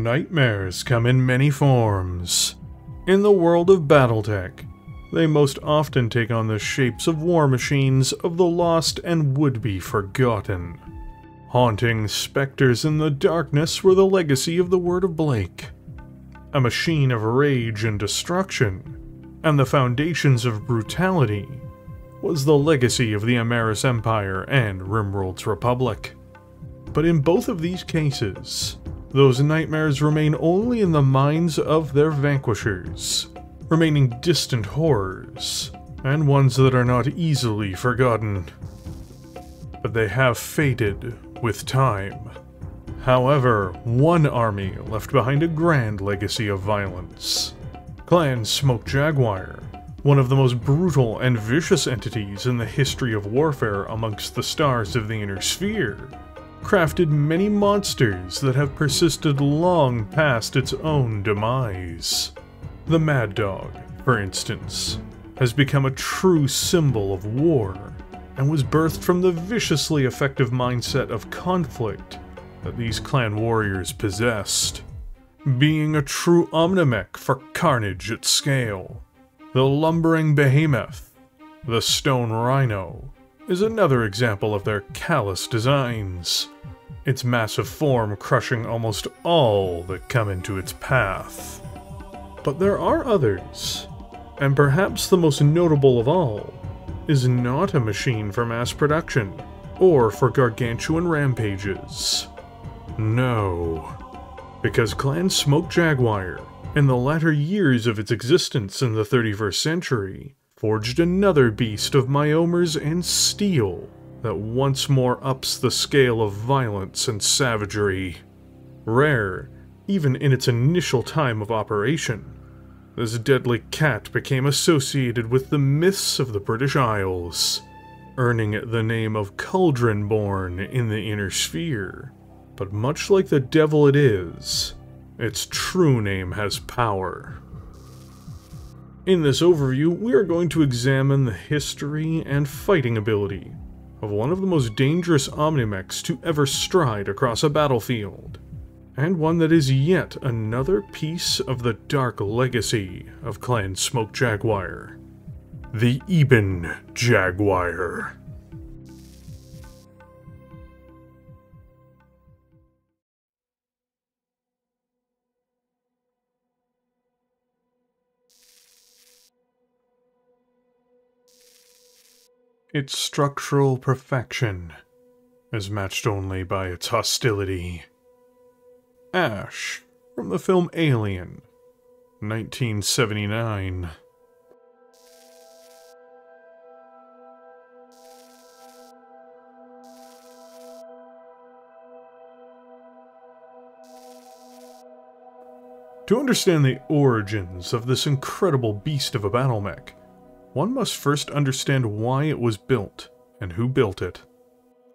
Nightmares come in many forms. In the world of Battletech, they most often take on the shapes of war machines of the lost and would-be forgotten. Haunting specters in the darkness were the legacy of the Word of Blake, a machine of rage and destruction, and the foundations of brutality was the legacy of the Amaris Empire and Rimworld's Republic. But in both of these cases, those nightmares remain only in the minds of their vanquishers, remaining distant horrors, and ones that are not easily forgotten. But they have faded with time. However, one army left behind a grand legacy of violence. Clan Smoke Jaguar, one of the most brutal and vicious entities in the history of warfare amongst the stars of the Inner Sphere, crafted many monsters that have persisted long past its own demise. The Mad Dog, for instance, has become a true symbol of war, and was birthed from the viciously effective mindset of conflict that these clan warriors possessed. Being a true Omnimech for carnage at scale, the lumbering behemoth, the stone rhino, is another example of their callous designs, its massive form crushing almost all that come into its path. But there are others, and perhaps the most notable of all is not a machine for mass production or for gargantuan rampages. No, because Clan Smoke Jaguar, in the latter years of its existence in the 31st century, forged another beast of myomers and steel that once more ups the scale of violence and savagery. Rare, even in its initial time of operation, this deadly cat became associated with the myths of the British Isles, earning it the name of Cauldron-born in the Inner Sphere. But much like the devil it is, its true name has power. In this overview, we are going to examine the history and fighting ability of one of the most dangerous Omnimechs to ever stride across a battlefield, and one that is yet another piece of the dark legacy of Clan Smoke Jaguar, the Ebon Jaguar. Its structural perfection is matched only by its hostility. Ash, from the film Alien, 1979. To understand the origins of this incredible beast of a Battlemech, one must first understand why it was built and who built it.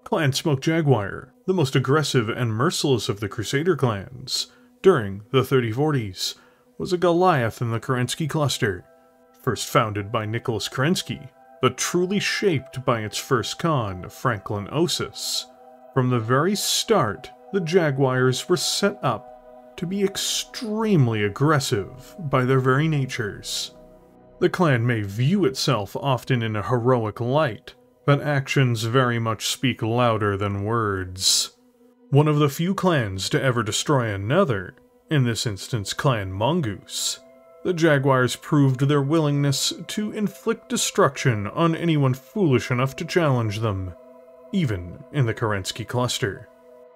Clan Smoke Jaguar, the most aggressive and merciless of the Crusader clans during the 3040s, was a Goliath in the Kerensky cluster, first founded by Nicholas Kerensky, but truly shaped by its first Khan, Franklin Osis. From the very start, the Jaguars were set up to be extremely aggressive by their very natures. The clan may view itself often in a heroic light, but actions very much speak louder than words. One of the few clans to ever destroy another, in this instance Clan Mongoose, the Jaguars proved their willingness to inflict destruction on anyone foolish enough to challenge them, even in the Kerensky cluster.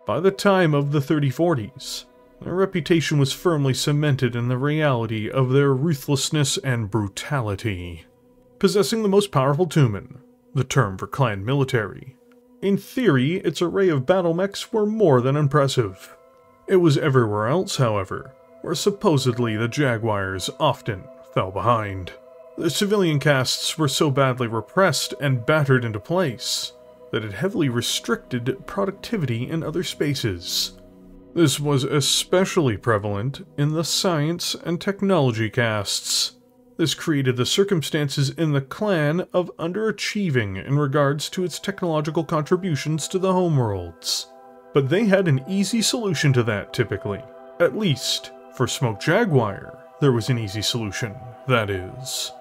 By the time of the 3040s, their reputation was firmly cemented in the reality of their ruthlessness and brutality. Possessing the most powerful tumen, the term for clan military, in theory its array of battlemechs were more than impressive. It was everywhere else, however, where supposedly the Jaguars often fell behind. The civilian castes were so badly repressed and battered into place that it heavily restricted productivity in other spaces. This was especially prevalent in the science and technology castes. This created the circumstances in the clan of underachieving in regards to its technological contributions to the homeworlds. But they had an easy solution to that, typically. At least, for Smoke Jaguar, there was an easy solution, that is,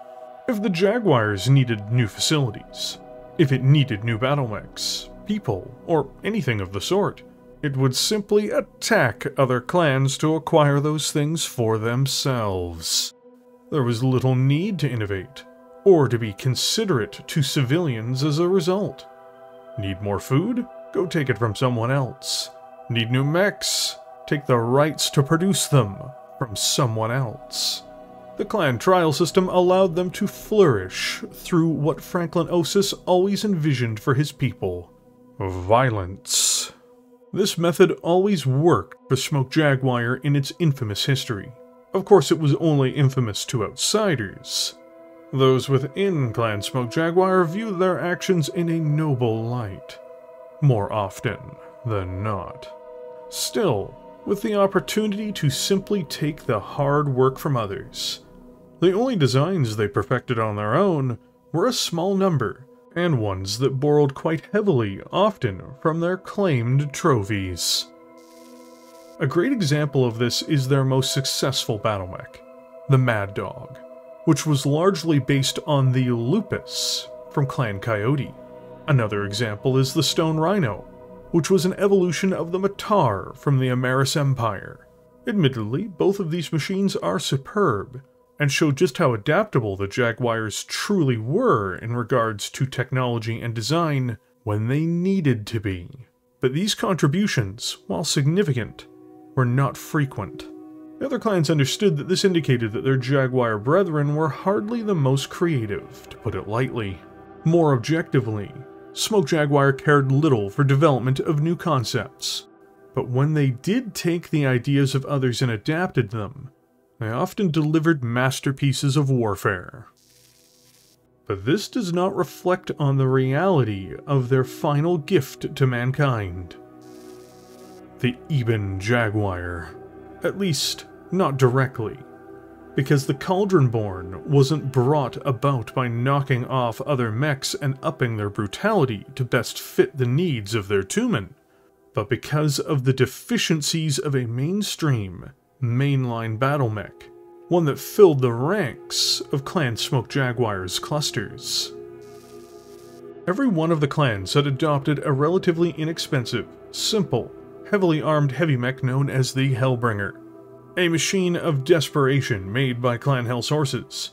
if the Jaguars needed new facilities, if it needed new battlemechs, people, or anything of the sort, it would simply attack other clans to acquire those things for themselves. There was little need to innovate, or to be considerate to civilians as a result. Need more food? Go take it from someone else. Need new mechs? Take the rights to produce them from someone else. The clan trial system allowed them to flourish through what Franklin Osis always envisioned for his people: violence. This method always worked for Smoke Jaguar in its infamous history. Of course, it was only infamous to outsiders. Those within Clan Smoke Jaguar viewed their actions in a noble light, more often than not. Still, with the opportunity to simply take the hard work from others, the only designs they perfected on their own were a small number, and ones that borrowed quite heavily, often from their claimed trophies. A great example of this is their most successful battlemech, the Mad Dog, which was largely based on the Lupus from Clan Coyote. Another example is the Stone Rhino, which was an evolution of the Matar from the Amaris Empire. Admittedly, both of these machines are superb, and show just how adaptable the Jaguars truly were in regards to technology and design when they needed to be. But these contributions, while significant, were not frequent. The other clans understood that this indicated that their Jaguar brethren were hardly the most creative, to put it lightly. More objectively, Smoke Jaguar cared little for development of new concepts, but when they did take the ideas of others and adapted them, they often delivered masterpieces of warfare. But this does not reflect on the reality of their final gift to mankind: the Ebon Jaguar. At least, not directly, because the Cauldron-born wasn't brought about by knocking off other mechs and upping their brutality to best fit the needs of their tumen, but because of the deficiencies of a mainstream, mainline battlemech, one that filled the ranks of Clan Smoke Jaguar's clusters. Every one of the clans had adopted a relatively inexpensive, simple, heavily armed heavy mech known as the Hellbringer, a machine of desperation made by Clan Hell sources.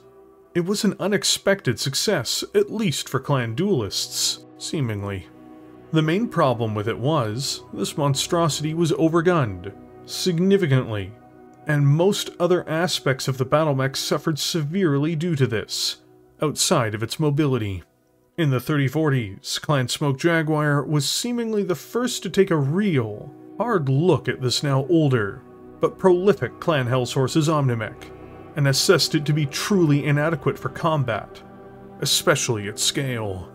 It was an unexpected success, at least for clan duelists, seemingly. The main problem with it was, this monstrosity was overgunned, significantly, and most other aspects of the battlemech suffered severely due to this, outside of its mobility. In the 3040s, Clan Smoke Jaguar was seemingly the first to take a real, hard look at this now older, but prolific Clan Hellsource's Omnimech, and assessed it to be truly inadequate for combat, especially at scale.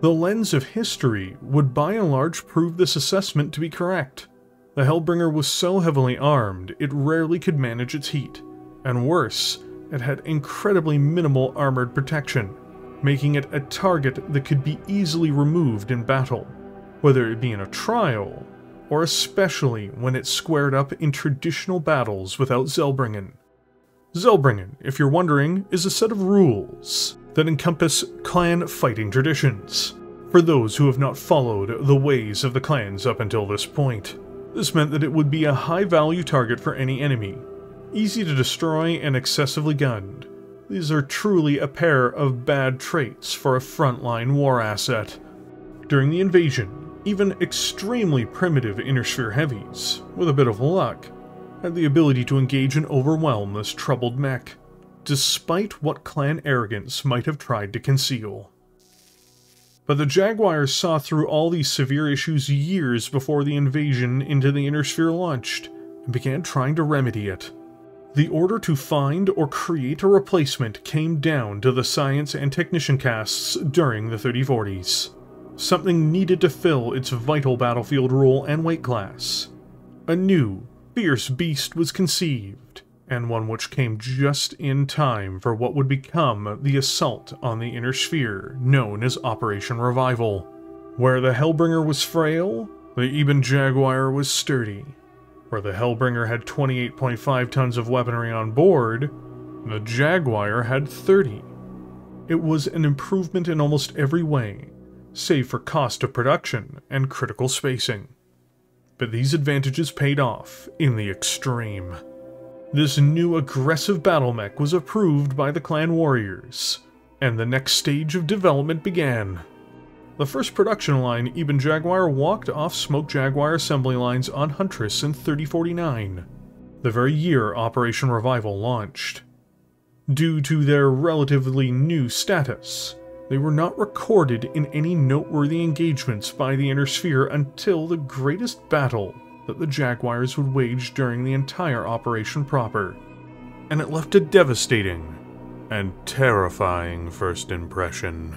The lens of history would by and large prove this assessment to be correct. The Hellbringer was so heavily armed, it rarely could manage its heat, and worse, it had incredibly minimal armored protection, making it a target that could be easily removed in battle, whether it be in a trial, or especially when it squared up in traditional battles without Zellbringen. Zellbringen, if you're wondering, is a set of rules that encompass clan fighting traditions, for those who have not followed the ways of the clans up until this point. This meant that it would be a high-value target for any enemy, easy to destroy and excessively gunned. These are truly a pair of bad traits for a frontline war asset. During the invasion, even extremely primitive Inner Sphere heavies, with a bit of luck, had the ability to engage and overwhelm this troubled mech, despite what clan arrogance might have tried to conceal. But the Jaguars saw through all these severe issues years before the invasion into the Inner Sphere launched, and began trying to remedy it. The order to find or create a replacement came down to the science and technician casts during the 3040s. Something needed to fill its vital battlefield role and weight class. A new, fierce beast was conceived, and one which came just in time for what would become the assault on the Inner Sphere, known as Operation Revival. Where the Hellbringer was frail, the Ebon Jaguar was sturdy. Where the Hellbringer had 28.5 tons of weaponry on board, the Jaguar had 30. It was an improvement in almost every way, save for cost of production and critical spacing. But these advantages paid off in the extreme. This new aggressive Battlemech was approved by the clan warriors, and the next stage of development began. The first production line, Ebon Jaguar, walked off Smoke Jaguar assembly lines on Huntress in 3049, the very year Operation Revival launched. Due to their relatively new status, they were not recorded in any noteworthy engagements by the Inner Sphere until the greatest battle that the Jaguars would wage during the entire operation proper, and it left a devastating and terrifying first impression.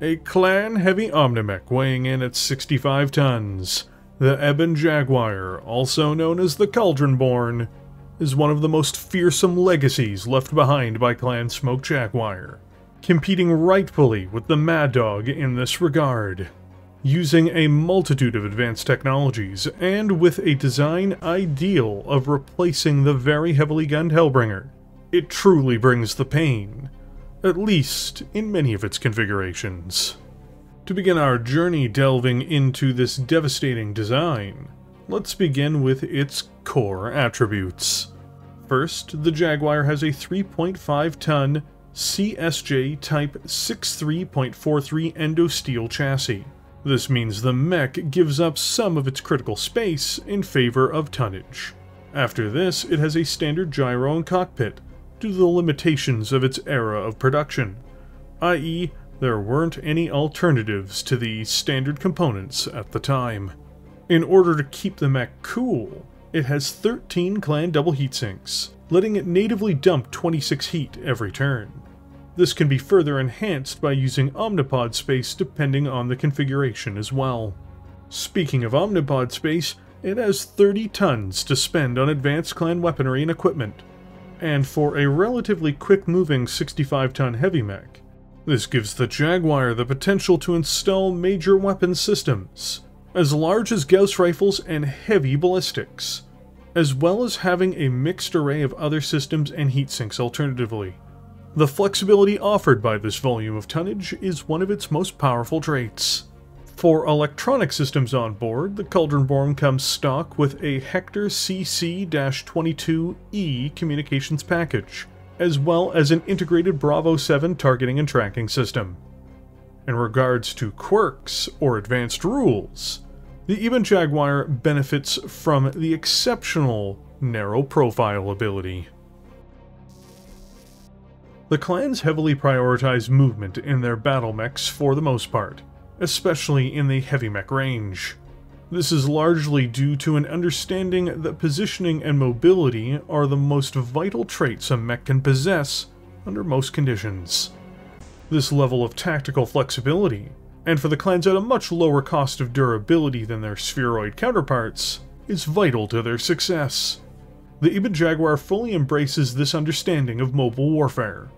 A clan-heavy Omnimech weighing in at 65 tons, the Ebon Jaguar, also known as the Cauldron-born, is one of the most fearsome legacies left behind by Clan Smoke Jaguar, competing rightfully with the Mad Dog in this regard. Using a multitude of advanced technologies, and with a design ideal of replacing the very heavily gunned Hellbringer, it truly brings the pain, at least in many of its configurations. To begin our journey delving into this devastating design, let's begin with its core attributes. First, the Jaguar has a 3.5-ton CSJ Type 63.43 endosteel chassis. This means the mech gives up some of its critical space in favor of tonnage. After this, it has a standard gyro and cockpit, due to the limitations of its era of production, i.e., there weren't any alternatives to the standard components at the time. In order to keep the mech cool, it has 13 clan double heatsinks, letting it natively dump 26 heat every turn. This can be further enhanced by using omnipod space depending on the configuration as well. Speaking of omnipod space, it has 30 tons to spend on advanced clan weaponry and equipment, and for a relatively quick-moving 65-ton heavy mech, this gives the Jaguar the potential to install major weapon systems, as large as Gauss rifles and heavy ballistics, as well as having a mixed array of other systems and heatsinks alternatively. The flexibility offered by this volume of tonnage is one of its most powerful traits. For electronic systems on board, the Cauldron-born comes stock with a Hector CC-22E communications package, as well as an integrated Bravo 7 targeting and tracking system. In regards to quirks or advanced rules, the Ebon Jaguar benefits from the exceptional narrow profile ability. The clans heavily prioritize movement in their Battlemechs for the most part, especially in the heavy mech range. This is largely due to an understanding that positioning and mobility are the most vital traits a mech can possess under most conditions. This level of tactical flexibility, and for the clans at a much lower cost of durability than their spheroid counterparts, is vital to their success. The Ebon Jaguar fully embraces this understanding of mobile warfare.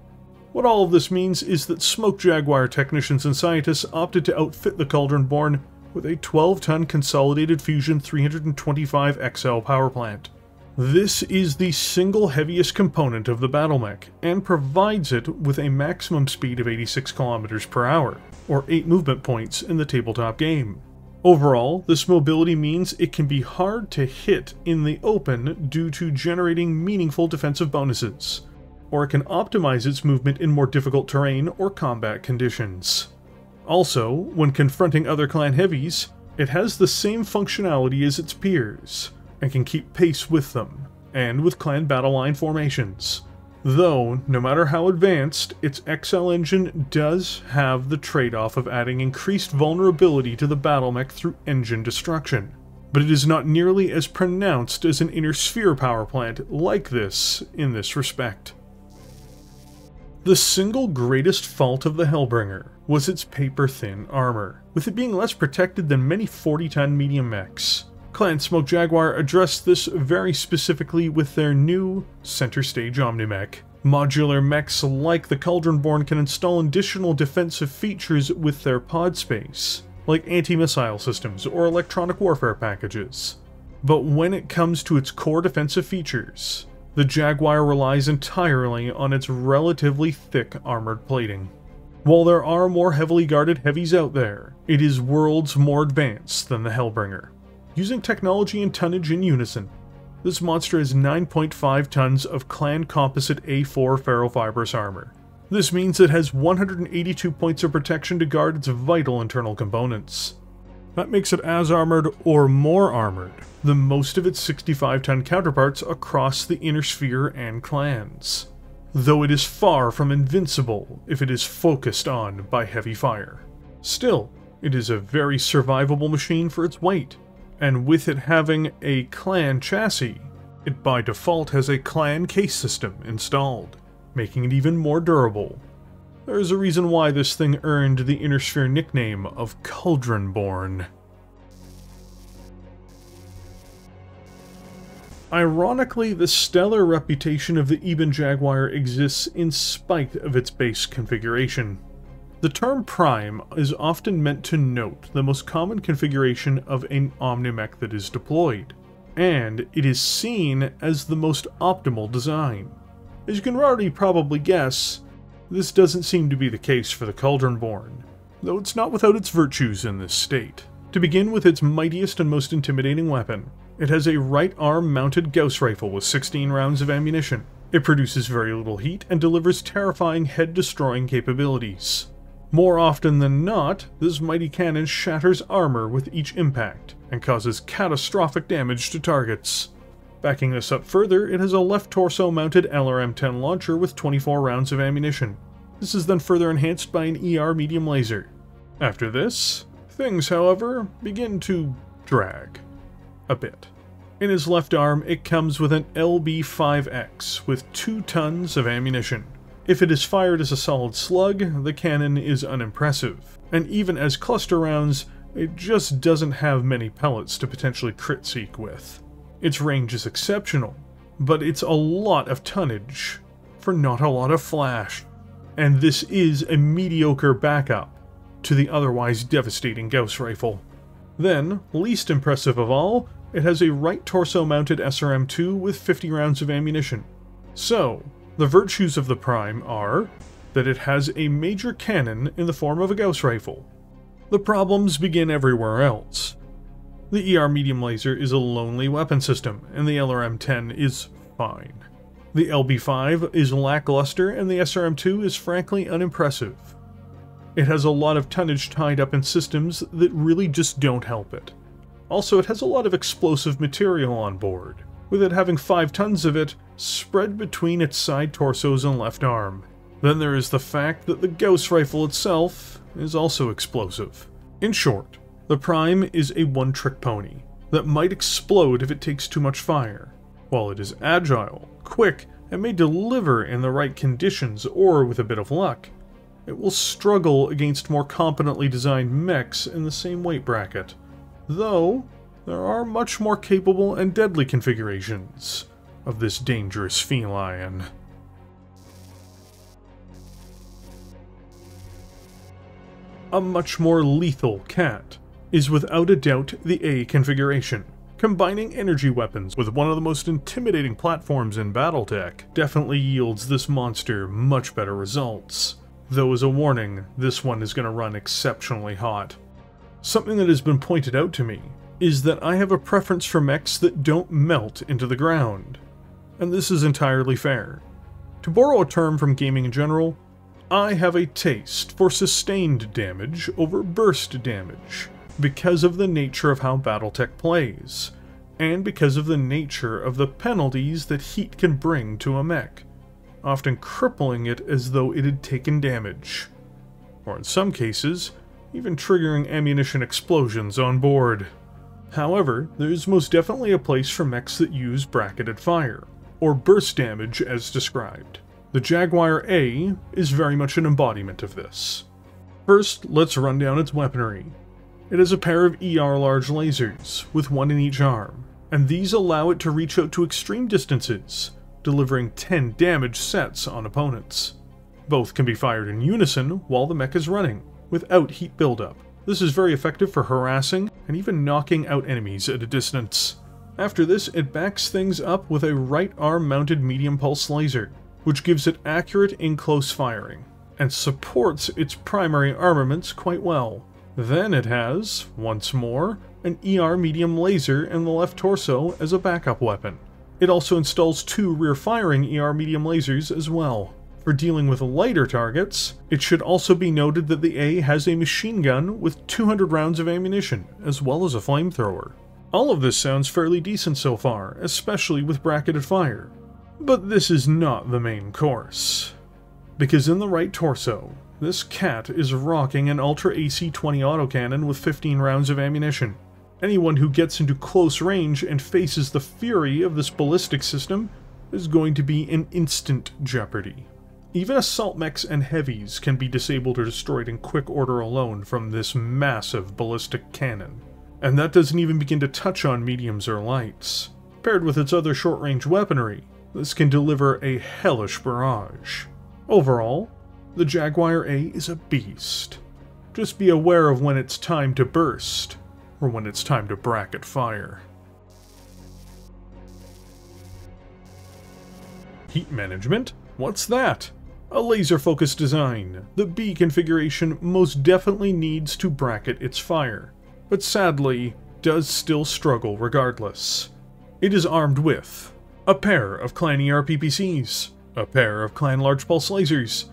What all of this means is that Smoke Jaguar technicians and scientists opted to outfit the Cauldron-born with a 12-ton Consolidated Fusion 325XL power plant. This is the single heaviest component of the Battlemech, and provides it with a maximum speed of 86 km per hour, or 8 movement points in the tabletop game. Overall, this mobility means it can be hard to hit in the open due to generating meaningful defensive bonuses, or it can optimize its movement in more difficult terrain or combat conditions. Also, when confronting other clan heavies, it has the same functionality as its peers, and can keep pace with them, and with clan battle line formations. Though, no matter how advanced, its XL engine does have the trade-off of adding increased vulnerability to the Battlemech through engine destruction, but it is not nearly as pronounced as an Inner Sphere power plant like this in this respect. The single greatest fault of the Hellbringer was its paper-thin armor, with it being less protected than many 40-ton medium mechs. Clan Smoke Jaguar addressed this very specifically with their new center stage Omnimech. Modular mechs like the Cauldron-born can install additional defensive features with their pod space, like anti-missile systems or electronic warfare packages. But when it comes to its core defensive features, the Jaguar relies entirely on its relatively thick armored plating. While there are more heavily guarded heavies out there, it is worlds more advanced than the Hellbringer. Using technology and tonnage in unison, this monster has 9.5 tons of clan composite A4 ferrofibrous armor. This means it has 182 points of protection to guard its vital internal components. That makes it as armored or more armored than most of its 65-ton counterparts across the Inner Sphere and clans, though it is far from invincible if it is focused on by heavy fire. Still, it is a very survivable machine for its weight, and with it having a clan chassis, it by default has a clan case system installed, making it even more durable. There is a reason why this thing earned the Inner Sphere nickname of Cauldron-born. Ironically, the stellar reputation of the Ebon Jaguar exists in spite of its base configuration. The term Prime is often meant to note the most common configuration of an Omnimech that is deployed, and it is seen as the most optimal design. As you can already probably guess, this doesn't seem to be the case for the Cauldron-born, though it's not without its virtues in this state. To begin with its mightiest and most intimidating weapon, it has a right arm mounted Gauss rifle with 16 rounds of ammunition. It produces very little heat and delivers terrifying head-destroying capabilities. More often than not, this mighty cannon shatters armor with each impact, and causes catastrophic damage to targets. Backing this up further, it has a left torso mounted LRM-10 launcher with 24 rounds of ammunition. This is then further enhanced by an ER medium laser. After this, things, however, begin to drag a bit. In his left arm, it comes with an LB-5X with 2 tons of ammunition. If it is fired as a solid slug, the cannon is unimpressive, and even as cluster rounds, it just doesn't have many pellets to potentially crit seek with. Its range is exceptional, but it's a lot of tonnage for not a lot of flash, and this is a mediocre backup to the otherwise devastating Gauss rifle. Then, least impressive of all, it has a right torso mounted SRM-2 with 50 rounds of ammunition. So, the virtues of the Prime are that it has a major cannon in the form of a Gauss rifle. The problems begin everywhere else. The ER medium laser is a lonely weapon system, and the LRM-10 is fine. The LB-5 is lackluster, and the SRM-2 is frankly unimpressive. It has a lot of tonnage tied up in systems that really just don't help it. Also, it has a lot of explosive material on board, with it having 5 tons of it spread between its side torsos and left arm. Then there is the fact that the Gauss rifle itself is also explosive. In short, the Prime is a one-trick pony that might explode if it takes too much fire. While it is agile, quick, and may deliver in the right conditions or with a bit of luck, it will struggle against more competently designed mechs in the same weight bracket. Though, there are much more capable and deadly configurations of this dangerous feline. A much more lethal cat is without a doubt the A configuration. Combining energy weapons with one of the most intimidating platforms in Battletech definitely yields this monster much better results. Though as a warning, this one is going to run exceptionally hot. Something that has been pointed out to me is that I have a preference for mechs that don't melt into the ground, and this is entirely fair. To borrow a term from gaming in general, I have a taste for sustained damage over burst damage, because of the nature of how Battletech plays, and because of the nature of the penalties that heat can bring to a mech, often crippling it as though it had taken damage, or in some cases, even triggering ammunition explosions on board. However, there is most definitely a place for mechs that use bracketed fire, or burst damage as described. The Jaguar A is very much an embodiment of this. First, let's run down its weaponry. It has a pair of ER large lasers, with one in each arm, and these allow it to reach out to extreme distances, delivering 10 damage sets on opponents. Both can be fired in unison while the mech is running, without heat buildup. This is very effective for harassing and even knocking out enemies at a distance. After this, it backs things up with a right arm mounted medium pulse laser, which gives it accurate in-close firing, and supports its primary armaments quite well. Then it has, once more, an ER medium laser in the left torso as a backup weapon. It also installs 2 rear-firing ER medium lasers as well. For dealing with lighter targets, it should also be noted that the A has a machine gun with 200 rounds of ammunition, as well as a flamethrower. All of this sounds fairly decent so far, especially with bracketed fire. But this is not the main course. Because in the right torso, this cat is rocking an Ultra AC-20 autocannon with 15 rounds of ammunition. Anyone who gets into close range and faces the fury of this ballistic system is going to be in instant jeopardy. Even assault mechs and heavies can be disabled or destroyed in quick order alone from this massive ballistic cannon. And that doesn't even begin to touch on mediums or lights. Paired with its other short-range weaponry, this can deliver a hellish barrage. Overall, the Jaguar A is a beast. Just be aware of when it's time to burst, or when it's time to bracket fire. Heat management? What's that? A laser-focused design. The B configuration most definitely needs to bracket its fire, but sadly, does still struggle regardless. It is armed with a pair of Clan ER-PPCs, a pair of Clan Large Pulse Lasers,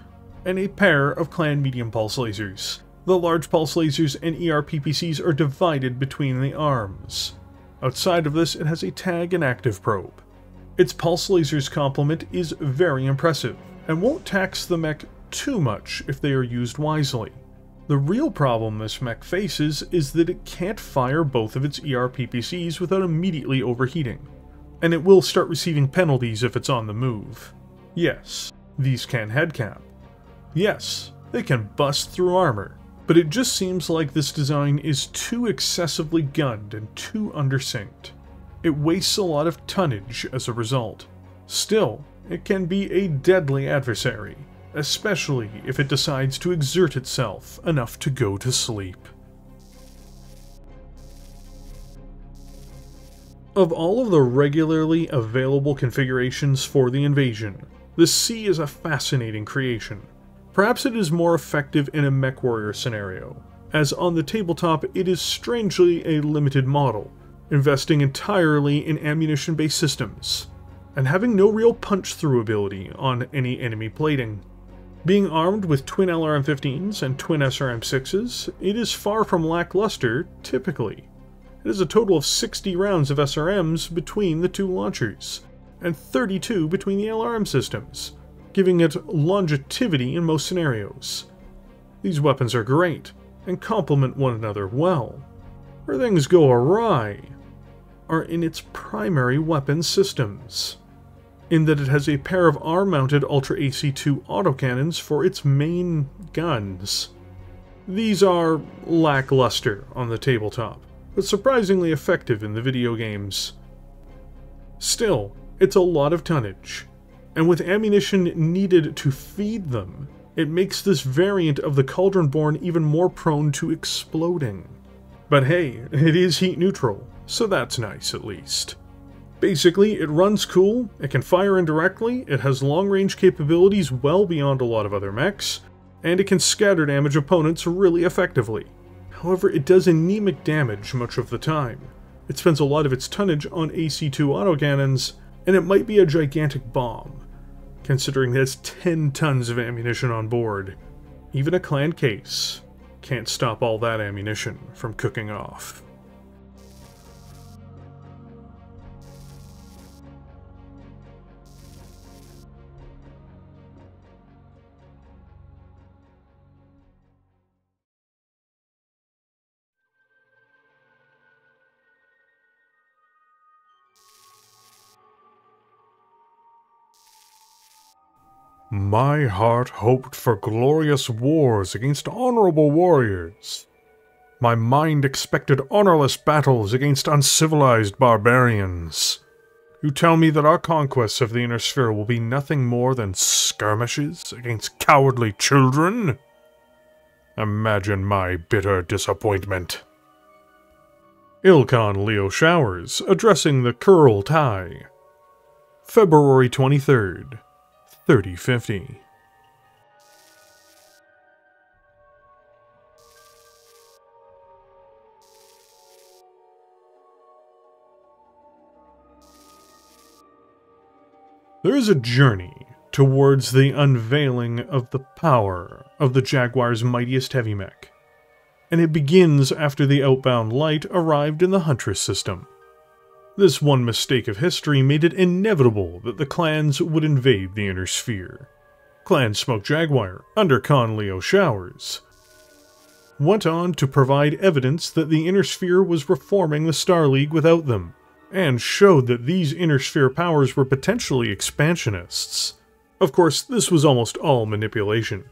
and a pair of Clan Medium Pulse Lasers. The Large Pulse Lasers and ER-PPCs are divided between the arms. Outside of this, it has a tag and active probe. Its Pulse Lasers complement is very impressive, and won't tax the mech too much if they are used wisely. The real problem this mech faces is that it can't fire both of its ER-PPCs without immediately overheating, and it will start receiving penalties if it's on the move. Yes, these can headcap. Yes, they can bust through armor, but it just seems like this design is too excessively gunned and too undersynced. It wastes a lot of tonnage as a result. Still, it can be a deadly adversary, especially if it decides to exert itself enough to go to sleep. Of all of the regularly available configurations for the invasion, the C is a fascinating creation. Perhaps it is more effective in a Mechwarrior scenario, as on the tabletop it is strangely a limited model, investing entirely in ammunition-based systems, and having no real punch-through ability on any enemy plating. Being armed with twin LRM-15s and twin SRM-6s, it is far from lackluster, typically. It has a total of 60 rounds of SRMs between the two launchers, and 32 between the LRM systems, giving it longevity in most scenarios. These weapons are great, and complement one another well. Where things go awry are in its primary weapon systems, in that it has a pair of arm-mounted Ultra AC-2 autocannons for its main guns. These are lackluster on the tabletop, but surprisingly effective in the video games. Still, it's a lot of tonnage, and with ammunition needed to feed them, it makes this variant of the Cauldron-born even more prone to exploding. But hey, it is heat neutral, so that's nice at least. Basically, it runs cool, it can fire indirectly, it has long-range capabilities well beyond a lot of other mechs, and it can scatter damage opponents really effectively. However, it does anemic damage much of the time. It spends a lot of its tonnage on AC-2 autocannons, and it might be a gigantic bomb, considering that it's 10 tons of ammunition on board. Even a clan case can't stop all that ammunition from cooking off. My heart hoped for glorious wars against honorable warriors. My mind expected honorless battles against uncivilized barbarians. You tell me that our conquests of the Inner Sphere will be nothing more than skirmishes against cowardly children? Imagine my bitter disappointment. Ilkhan Leo Showers, addressing the Kurultai. February 23rd, 3050. There is a journey towards the unveiling of the power of the Jaguar's mightiest heavy mech, and it begins after the outbound light arrived in the Huntress system. This one mistake of history made it inevitable that the clans would invade the Inner Sphere. Clan Smoke Jaguar, under Khan Leo Showers, went on to provide evidence that the Inner Sphere was reforming the Star League without them, and showed that these Inner Sphere powers were potentially expansionists. Of course, this was almost all manipulation.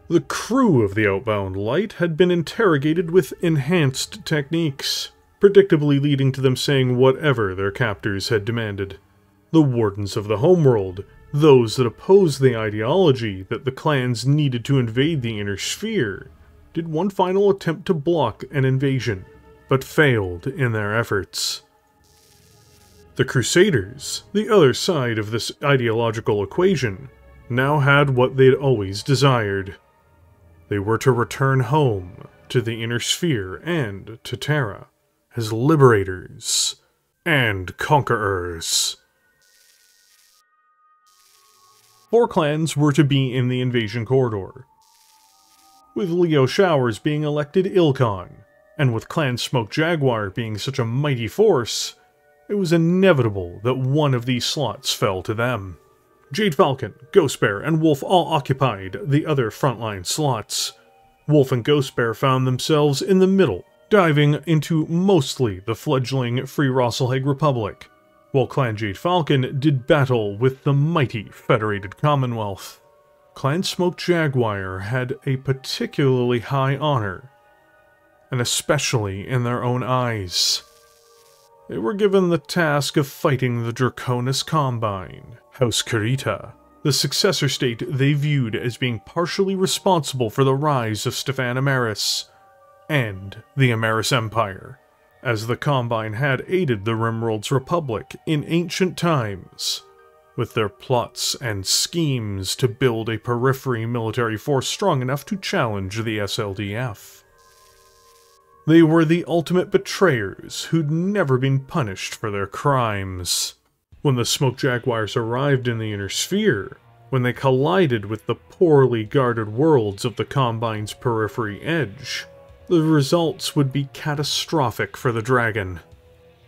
The crew of the Outbound Light had been interrogated with enhanced techniques, predictably leading to them saying whatever their captors had demanded. The Wardens of the Homeworld, those that opposed the ideology that the clans needed to invade the Inner Sphere, did one final attempt to block an invasion, but failed in their efforts. The Crusaders, the other side of this ideological equation, now had what they'd always desired. They were to return home to the Inner Sphere and to Terra as liberators and conquerors. 4 clans were to be in the invasion corridor, with Leo Showers being elected Ilkhan, and with Clan Smoke Jaguar being such a mighty force, it was inevitable that one of these slots fell to them. Jade Falcon, Ghost Bear, and Wolf all occupied the other frontline slots. Wolf and Ghost Bear found themselves in the middle, diving into mostly the fledgling Free Rosselhag Republic, while Clan Jade Falcon did battle with the mighty Federated Commonwealth. Clan Smoke Jaguar had a particularly high honor, and especially in their own eyes. They were given the task of fighting the Draconis Combine, House Kurita, the successor state they viewed as being partially responsible for the rise of Stefan Amaris and the Amaris Empire, as the Combine had aided the Rimworld's Republic in ancient times, with their plots and schemes to build a periphery military force strong enough to challenge the SLDF. They were the ultimate betrayers who'd never been punished for their crimes. When the Smoke Jaguars arrived in the Inner Sphere, when they collided with the poorly guarded worlds of the Combine's periphery edge, the results would be catastrophic for the Dragon.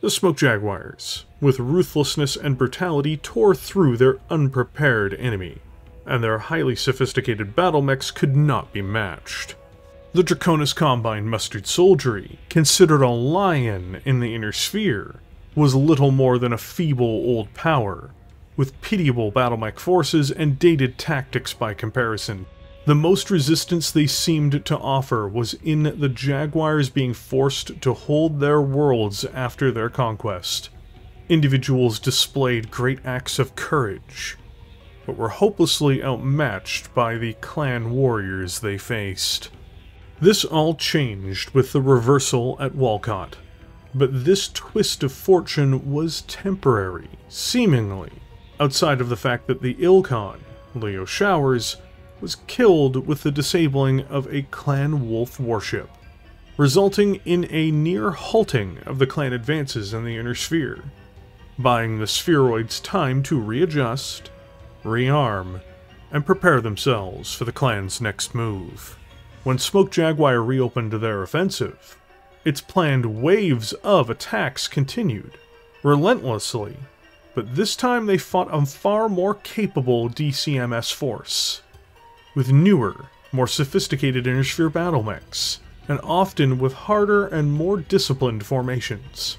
The Smoke Jaguars, with ruthlessness and brutality, tore through their unprepared enemy, and their highly sophisticated battlemechs could not be matched. The Draconis Combine mustered soldiery, considered a lion in the Inner Sphere, was little more than a feeble old power, with pitiable battlemech forces and dated tactics by comparison. The most resistance they seemed to offer was in the Jaguars being forced to hold their worlds after their conquest. Individuals displayed great acts of courage, but were hopelessly outmatched by the clan warriors they faced. This all changed with the reversal at Walcott, but this twist of fortune was temporary, seemingly, outside of the fact that the Ilkhan, Leo Showers, was killed with the disabling of a clan wolf warship, resulting in a near halting of the clan advances in the Inner Sphere, buying the spheroids time to readjust, rearm, and prepare themselves for the clan's next move. When Smoke Jaguar reopened their offensive, its planned waves of attacks continued, relentlessly, but this time they fought a far more capable DCMS force, with newer, more sophisticated Inner Sphere battlemechs, and often with harder and more disciplined formations.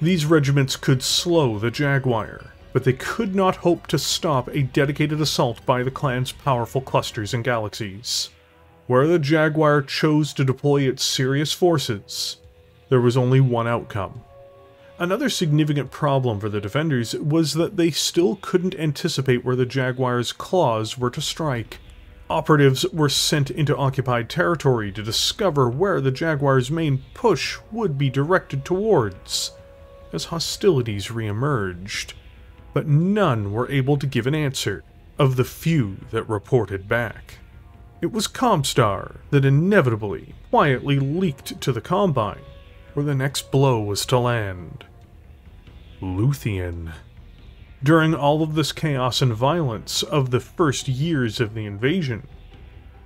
These regiments could slow the Jaguar, but they could not hope to stop a dedicated assault by the clan's powerful clusters and galaxies. Where the Jaguar chose to deploy its serious forces, there was only one outcome. Another significant problem for the defenders was that they still couldn't anticipate where the Jaguar's claws were to strike. Operatives were sent into occupied territory to discover where the Jaguar's main push would be directed towards, as hostilities re-emerged. But none were able to give an answer, of the few that reported back. It was Comstar that inevitably, quietly leaked to the Combine, where the next blow was to land. Luthien. During all of this chaos and violence of the first years of the invasion,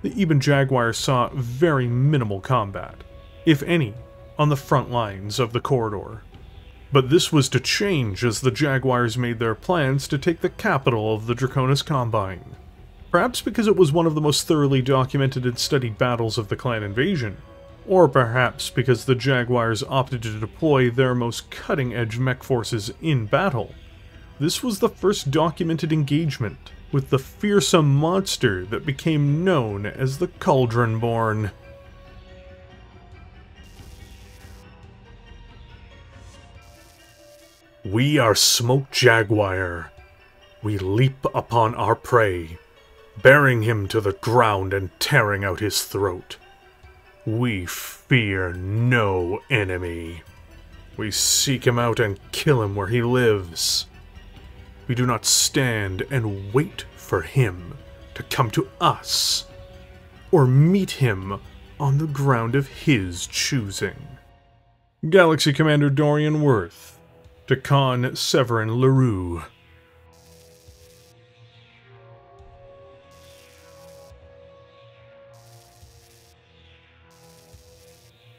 the Ebon Jaguar saw very minimal combat, if any, on the front lines of the corridor. But this was to change as the Jaguars made their plans to take the capital of the Draconis Combine. Perhaps because it was one of the most thoroughly documented and studied battles of the clan invasion, or perhaps because the Jaguars opted to deploy their most cutting-edge mech forces in battle. This was the first documented engagement with the fearsome monster that became known as the Cauldron-born. We are Smoke Jaguar. We leap upon our prey, bearing him to the ground and tearing out his throat. We fear no enemy. We seek him out and kill him where he lives. We do not stand and wait for him to come to us, or meet him on the ground of his choosing. Galaxy Commander Dorian Worth to Con Severin LaRue.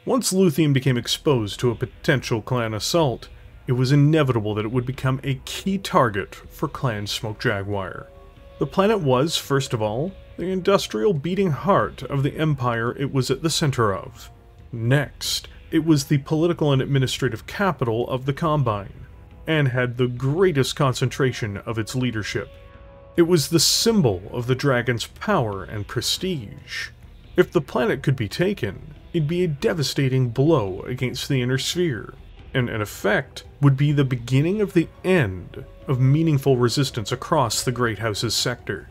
Once Luthien became exposed to a potential clan assault, it was inevitable that it would become a key target for Clan Smoke Jaguar. The planet was, first of all, the industrial beating heart of the empire it was at the center of. Next, it was the political and administrative capital of the Combine, and had the greatest concentration of its leadership. It was the symbol of the dragon's power and prestige. If the planet could be taken, it'd be a devastating blow against the Inner Sphere, and in effect would be the beginning of the end of meaningful resistance across the Great House's sector.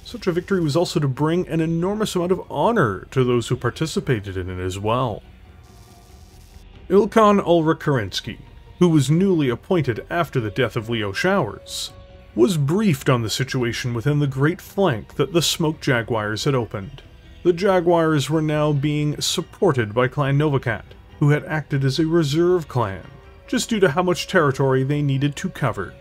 Such a victory was also to bring an enormous amount of honor to those who participated in it as well. Ilkhan Ulrich Kerensky, who was newly appointed after the death of Leo Showers, was briefed on the situation within the great flank that the Smoke Jaguars had opened. The Jaguars were now being supported by Clan Novacat, who had acted as a reserve clan, just due to how much territory they needed to cover,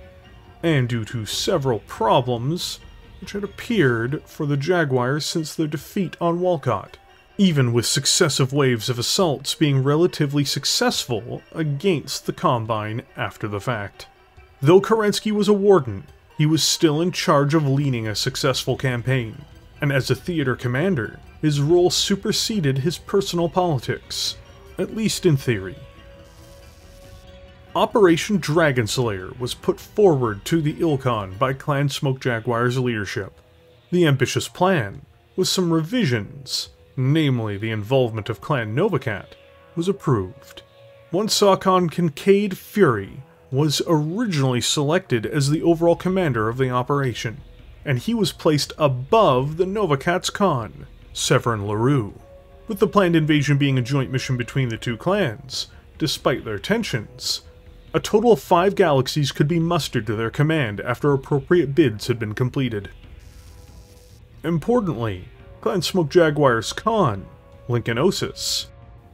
and due to several problems which had appeared for the Jaguars since their defeat on Walcott, even with successive waves of assaults being relatively successful against the Combine after the fact. Though Kerensky was a warden, he was still in charge of leading a successful campaign, and as a theater commander, his role superseded his personal politics, at least in theory. Operation Dragon Slayer was put forward to the Ilkhan by Clan Smoke Jaguar's leadership. The ambitious plan, with some revisions, namely the involvement of Clan Novacat, was approved. One Sakon Kincaid Fury was originally selected as the overall commander of the operation, and he was placed above the Novacat's Khan, Severin LaRue. With the planned invasion being a joint mission between the two clans, despite their tensions, a total of 5 galaxies could be mustered to their command after appropriate bids had been completed. Importantly, Clan Smoke Jaguar's Khan, Lincolnosis,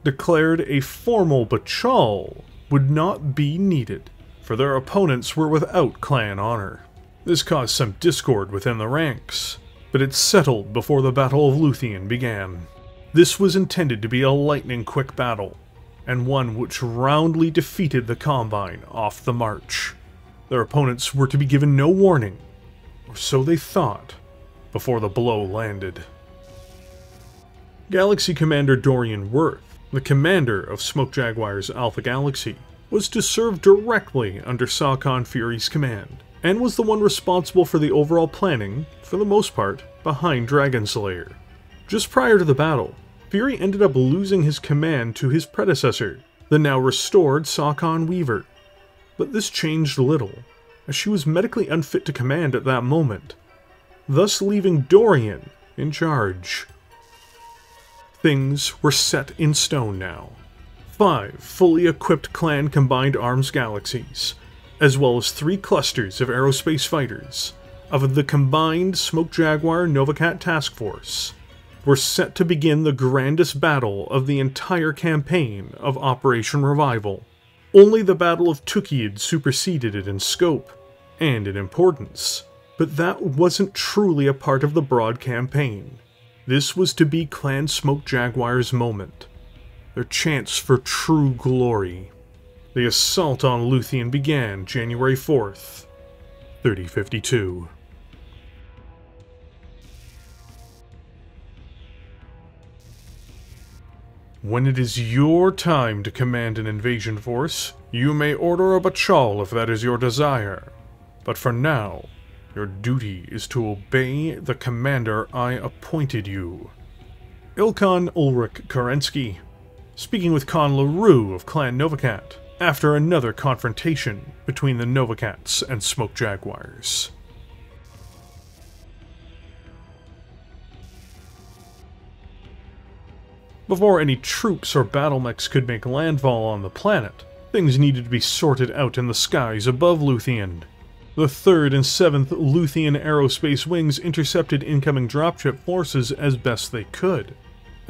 declared a formal bachal would not be needed, for their opponents were without clan honor. This caused some discord within the ranks, but it settled before the Battle of Luthien began. This was intended to be a lightning-quick battle, and one which roundly defeated the Combine off the march. Their opponents were to be given no warning, or so they thought, before the blow landed. Galaxy Commander Dorian Worth, the commander of Smoke Jaguar's Alpha Galaxy, was to serve directly under Sakon Fury's command, and was the one responsible for the overall planning, for the most part, behind Dragon Slayer. Just prior to the battle, Fury ended up losing his command to his predecessor, the now restored Sakon Weaver. But this changed little, as she was medically unfit to command at that moment, thus leaving Dorian in charge. Things were set in stone now. 5 fully equipped clan combined arms galaxies, as well as 3 clusters of aerospace fighters of the combined Smoke Jaguar Novacat task force were set to begin the grandest battle of the entire campaign of Operation Revival. Only the Battle of Tukiad superseded it in scope and in importance, but that wasn't truly a part of the broad campaign. This was to be Clan Smoke Jaguar's moment, their chance for true glory. The assault on Luthien began January 4th, 3052. When it is your time to command an invasion force, you may order a bachal if that is your desire. But for now, your duty is to obey the commander I appointed you. Ilkhan Ulrich Kerensky, speaking with Khan LaRue of Clan Novacat, after another confrontation between the Novacats and Smoke Jaguars. Before any troops or battlemechs could make landfall on the planet, things needed to be sorted out in the skies above Luthien. The 3rd and 7th Luthien aerospace wings intercepted incoming dropship forces as best they could,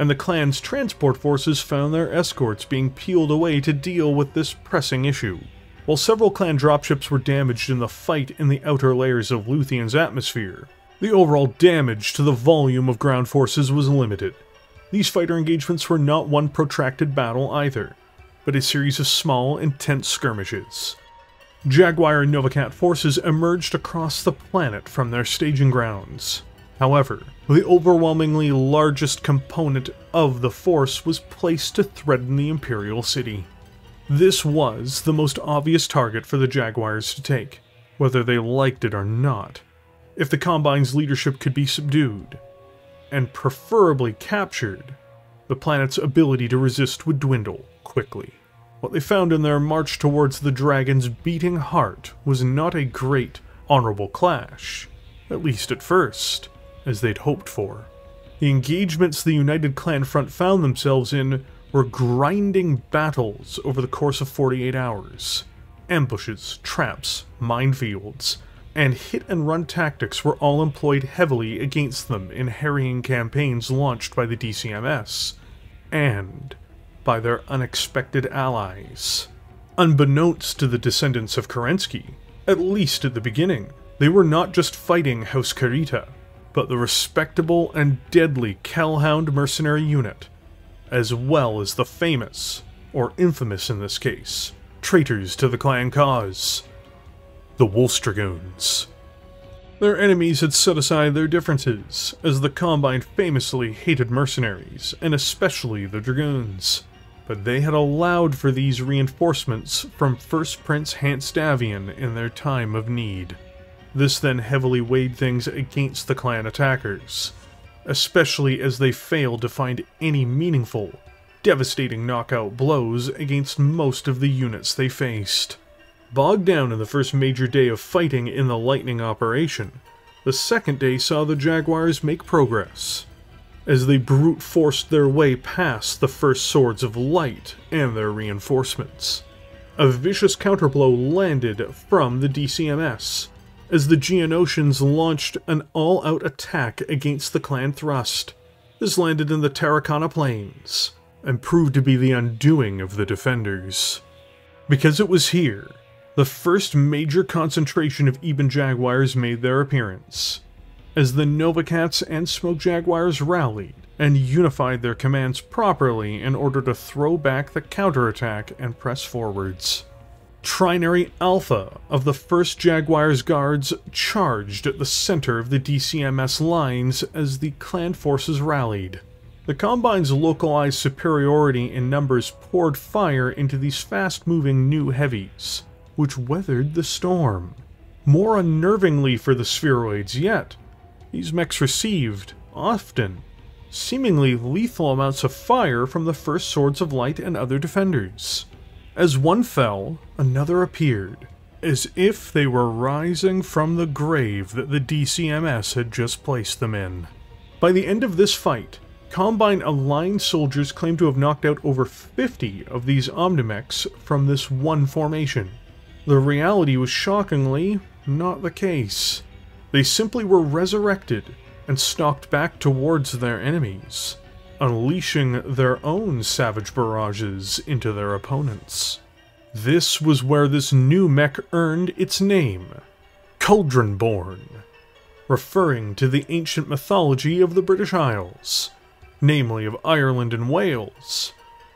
and the clan's transport forces found their escorts being peeled away to deal with this pressing issue. While several clan dropships were damaged in the fight in the outer layers of Luthien's atmosphere, the overall damage to the volume of ground forces was limited. These fighter engagements were not one protracted battle either, but a series of small, intense skirmishes. Jaguar and Novacat forces emerged across the planet from their staging grounds. However, the overwhelmingly largest component of the force was placed to threaten the Imperial City. This was the most obvious target for the Jaguars to take, whether they liked it or not. If the Combine's leadership could be subdued, and preferably captured, the planet's ability to resist would dwindle quickly. What they found in their march towards the dragon's beating heart was not a great, honorable clash, at least at first, as they'd hoped for. The engagements the United Clan Front found themselves in were grinding battles over the course of 48 hours. Ambushes, traps, minefields, and hit-and-run tactics were all employed heavily against them in harrying campaigns launched by the DCMS, and by their unexpected allies. Unbeknownst to the descendants of Kerensky, at least at the beginning, they were not just fighting House Karita, but the respectable and deadly Kellhound mercenary unit, as well as the famous, or infamous in this case, traitors to the clan cause, the Wolf's Dragoons. Their enemies had set aside their differences, as the Combine famously hated mercenaries, and especially the Dragoons. But they had allowed for these reinforcements from First Prince Hans Davian in their time of need. This then heavily weighed things against the clan attackers, especially as they failed to find any meaningful, devastating knockout blows against most of the units they faced. Bogged down in the first major day of fighting in the Lightning operation, the second day saw the Jaguars make progress, as they brute forced their way past the first Swords of Light and their reinforcements. A vicious counterblow landed from the DCMS, as the Geonosians launched an all-out attack against the clan thrust. This landed in the Terracana Plains, and proved to be the undoing of the defenders. Because it was here, the first major concentration of Ebon Jaguars made their appearance, as the Novacats and Smoke Jaguars rallied and unified their commands properly in order to throw back the counterattack and press forwards. Trinary Alpha of the 1st Jaguars Guards charged at the center of the DCMS lines as the clan forces rallied. The Combine's localized superiority in numbers poured fire into these fast-moving new heavies, which weathered the storm. More unnervingly for the spheroids yet, these mechs received, often, seemingly lethal amounts of fire from the first Swords of Light and other defenders. As one fell, another appeared, as if they were rising from the grave that the DCMS had just placed them in. By the end of this fight, Combine aligned soldiers claimed to have knocked out over 50 of these Omnimechs from this one formation. The reality was shockingly not the case. They simply were resurrected and stalked back towards their enemies, unleashing their own savage barrages into their opponents. This was where this new mech earned its name, Cauldronborn, referring to the ancient mythology of the British Isles, namely of Ireland and Wales,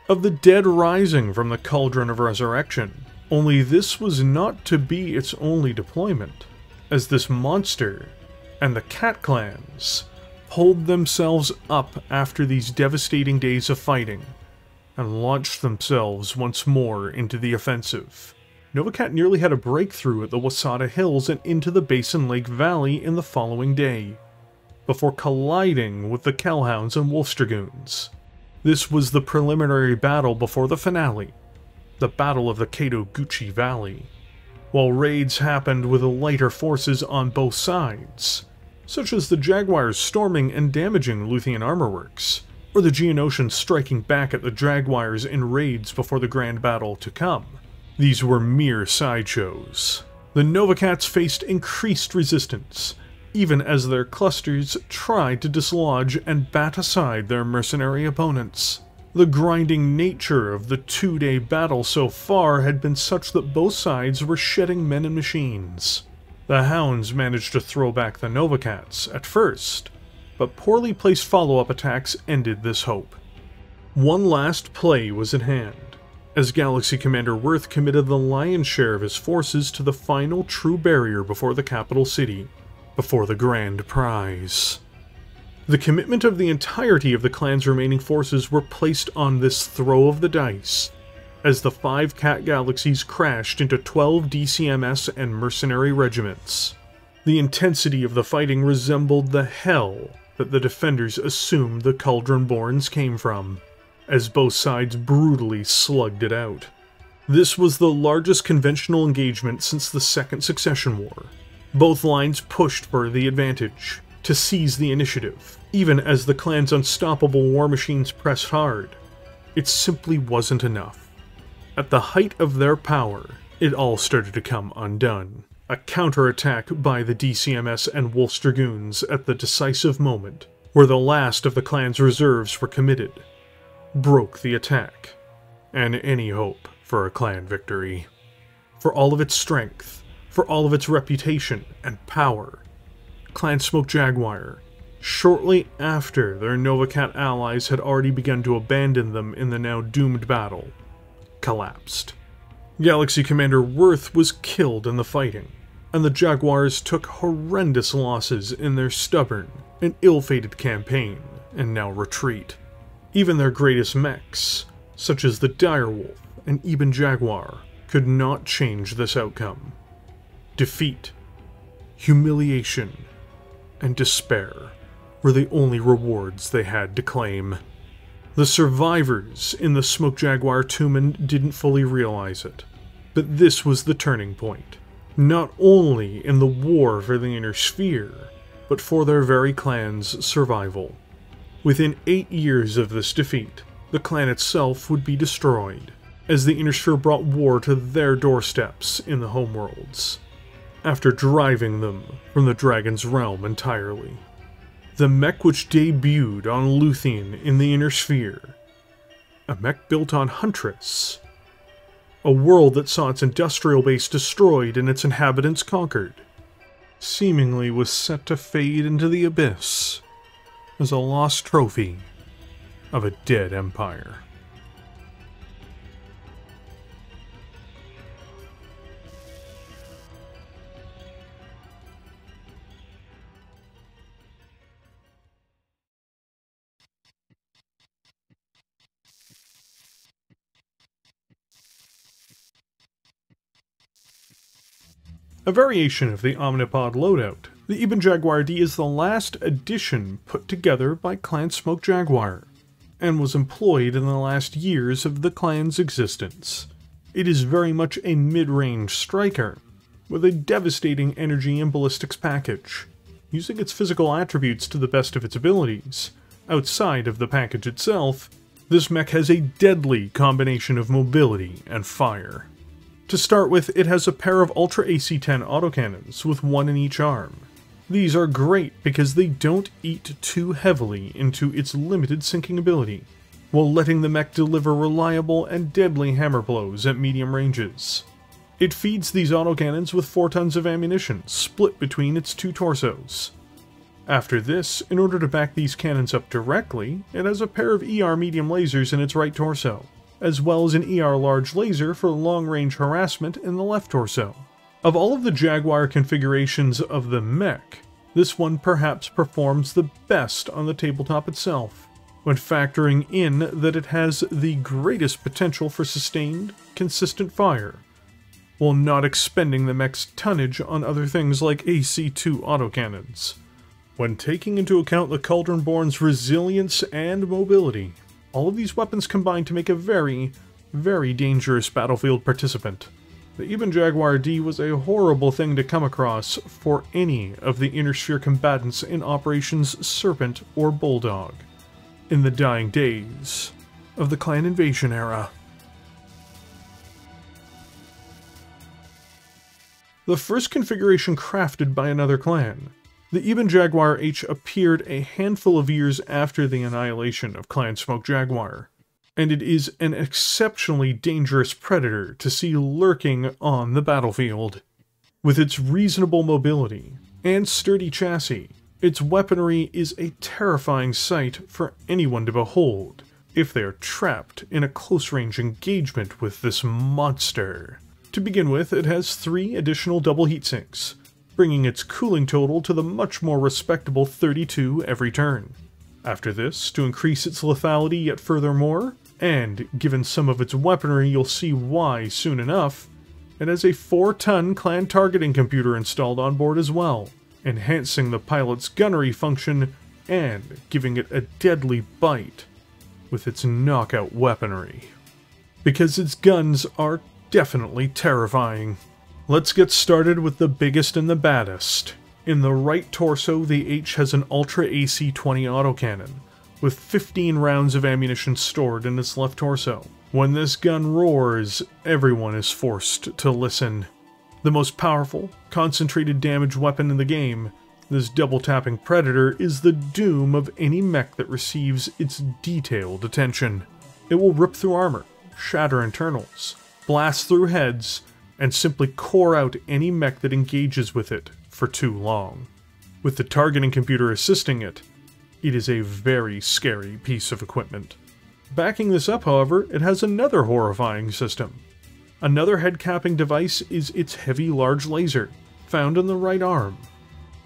of the dead rising from the Cauldron of Resurrection. Only this was not to be its only deployment, as this monster and the cat clans pulled themselves up after these devastating days of fighting and launched themselves once more into the offensive. Novacat nearly had a breakthrough at the Wasada Hills and into the Basin Lake Valley in the following day, before colliding with the Kellhounds and Wolf's Dragoons. This was the preliminary battle before the finale, the Battle of the Kato-Gucci Valley. While raids happened with lighter forces on both sides, such as the Jaguars storming and damaging Luthien armor works, or the Geonosians striking back at the Jaguars in raids before the grand battle to come. These were mere sideshows. The Novacats faced increased resistance, even as their clusters tried to dislodge and bat aside their mercenary opponents. The grinding nature of the two-day battle so far had been such that both sides were shedding men and machines. The Hounds managed to throw back the Novacats at first, but poorly placed follow-up attacks ended this hope. One last play was at hand, as Galaxy Commander Worth committed the lion's share of his forces to the final true barrier before the capital city, before the grand prize. The commitment of the entirety of the clan's remaining forces were placed on this throw of the dice, as the 5 Cat Galaxies crashed into 12 DCMS and mercenary regiments. The intensity of the fighting resembled the hell that the defenders assumed the Cauldronborns came from, as both sides brutally slugged it out. This was the largest conventional engagement since the Second Succession War. Both lines pushed for the advantage, to seize the initiative, even as the clan's unstoppable war machines pressed hard. It simply wasn't enough. At the height of their power, it all started to come undone. A counterattack by the DCMS and Wolf's Dragoons at the decisive moment, where the last of the clan's reserves were committed, broke the attack, and any hope for a clan victory. For all of its strength, for all of its reputation and power, Clan Smoke Jaguar, shortly after their Novacat allies had already begun to abandon them in the now doomed battle, collapsed. Galaxy Commander Worth was killed in the fighting, and the Jaguars took horrendous losses in their stubborn and ill-fated campaign and now retreat. Even their greatest mechs, such as the Direwolf and Ebon Jaguar, could not change this outcome. Defeat, humiliation, and despair were the only rewards they had to claim. The survivors in the Smoke Jaguar tomb didn't fully realize it, but this was the turning point, not only in the war for the Inner Sphere, but for their very clan's survival. Within 8 years of this defeat, the clan itself would be destroyed, as the Inner Sphere brought war to their doorsteps in the homeworlds, after driving them from the Dragon's realm entirely. The mech which debuted on Luthien in the Inner Sphere, a mech built on Huntress, a world that saw its industrial base destroyed and its inhabitants conquered, seemingly was set to fade into the abyss as a lost trophy of a dead empire. A variation of the Omnipod loadout, the Ebon Jaguar D is the last addition put together by Clan Smoke Jaguar, and was employed in the last years of the clan's existence. It is very much a mid-range striker, with a devastating energy and ballistics package, using its physical attributes to the best of its abilities. Outside of the package itself, this mech has a deadly combination of mobility and fire. To start with, it has a pair of Ultra AC-10 autocannons with one in each arm. These are great because they don't eat too heavily into its limited sinking ability, while letting the mech deliver reliable and deadly hammer blows at medium ranges. It feeds these autocannons with 4 tons of ammunition, split between its 2 torsos. After this, in order to back these cannons up directly, it has a pair of ER medium lasers in its right torso, as well as an ER large laser for long-range harassment in the left torso. Of all of the Jaguar configurations of the mech, this one perhaps performs the best on the tabletop itself, when factoring in that it has the greatest potential for sustained, consistent fire, while not expending the mech's tonnage on other things like AC-2 autocannons. When taking into account the Cauldron-born's resilience and mobility, all of these weapons combine to make a very, very dangerous battlefield participant. The Ebon Jaguar D was a horrible thing to come across for any of the Inner Sphere combatants in Operations Serpent or Bulldog, in the dying days of the clan invasion era. The first configuration crafted by another clan, the Ebon Jaguar H appeared a handful of years after the annihilation of Clan Smoke Jaguar, and it is an exceptionally dangerous predator to see lurking on the battlefield. With its reasonable mobility and sturdy chassis, its weaponry is a terrifying sight for anyone to behold if they are trapped in a close-range engagement with this monster. To begin with, it has 3 additional double heatsinks, bringing its cooling total to the much more respectable 32 every turn. After this, to increase its lethality yet furthermore, and given some of its weaponry you'll see why soon enough, it has a 4-ton clan targeting computer installed on board as well, enhancing the pilot's gunnery function and giving it a deadly bite with its knockout weaponry. Because its guns are definitely terrifying. Let's get started with the biggest and the baddest. In the right torso, the H has an Ultra AC-20 autocannon, with 15 rounds of ammunition stored in its left torso. When this gun roars, everyone is forced to listen. The most powerful, concentrated damage weapon in the game, this double-tapping predator is the doom of any mech that receives its detailed attention. It will rip through armor, shatter internals, blast through heads, and simply core out any mech that engages with it for too long. With the targeting computer assisting it, it is a very scary piece of equipment. Backing this up, however, it has another horrifying system. Another head-capping device is its heavy large laser, found on the right arm,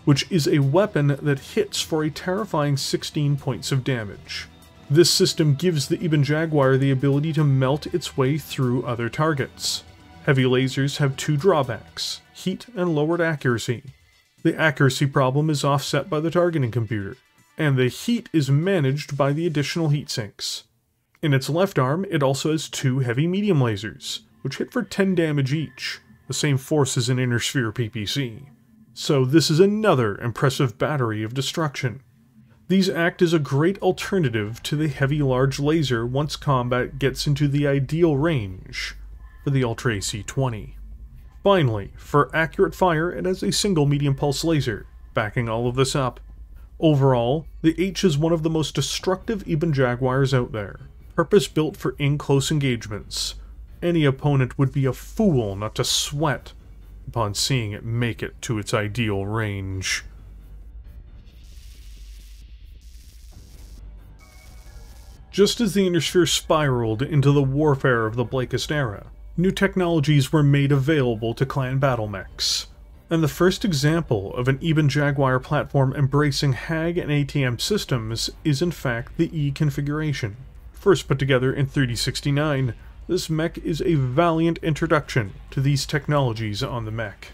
which is a weapon that hits for a terrifying 16 points of damage. This system gives the Ebon Jaguar the ability to melt its way through other targets. Heavy lasers have 2 drawbacks: heat and lowered accuracy. The accuracy problem is offset by the targeting computer, and the heat is managed by the additional heat sinks. In its left arm, it also has 2 heavy medium lasers, which hit for 10 damage each, the same force as an Inner Sphere PPC. So this is another impressive battery of destruction. These act as a great alternative to the heavy large laser once combat gets into the ideal range for the Ultra AC-20. Finally, for accurate fire, it has a single medium pulse laser, backing all of this up. Overall, the H is one of the most destructive Ebon Jaguars out there, purpose-built for in-close engagements. Any opponent would be a fool not to sweat upon seeing it make it to its ideal range. Just as the Inner Sphere spiraled into the warfare of the Blackest Era, new technologies were made available to clan battlemechs. And the first example of an Ebon Jaguar platform embracing HAG and ATM systems is in fact the E configuration. First put together in 3069, this mech is a valiant introduction to these technologies on the mech.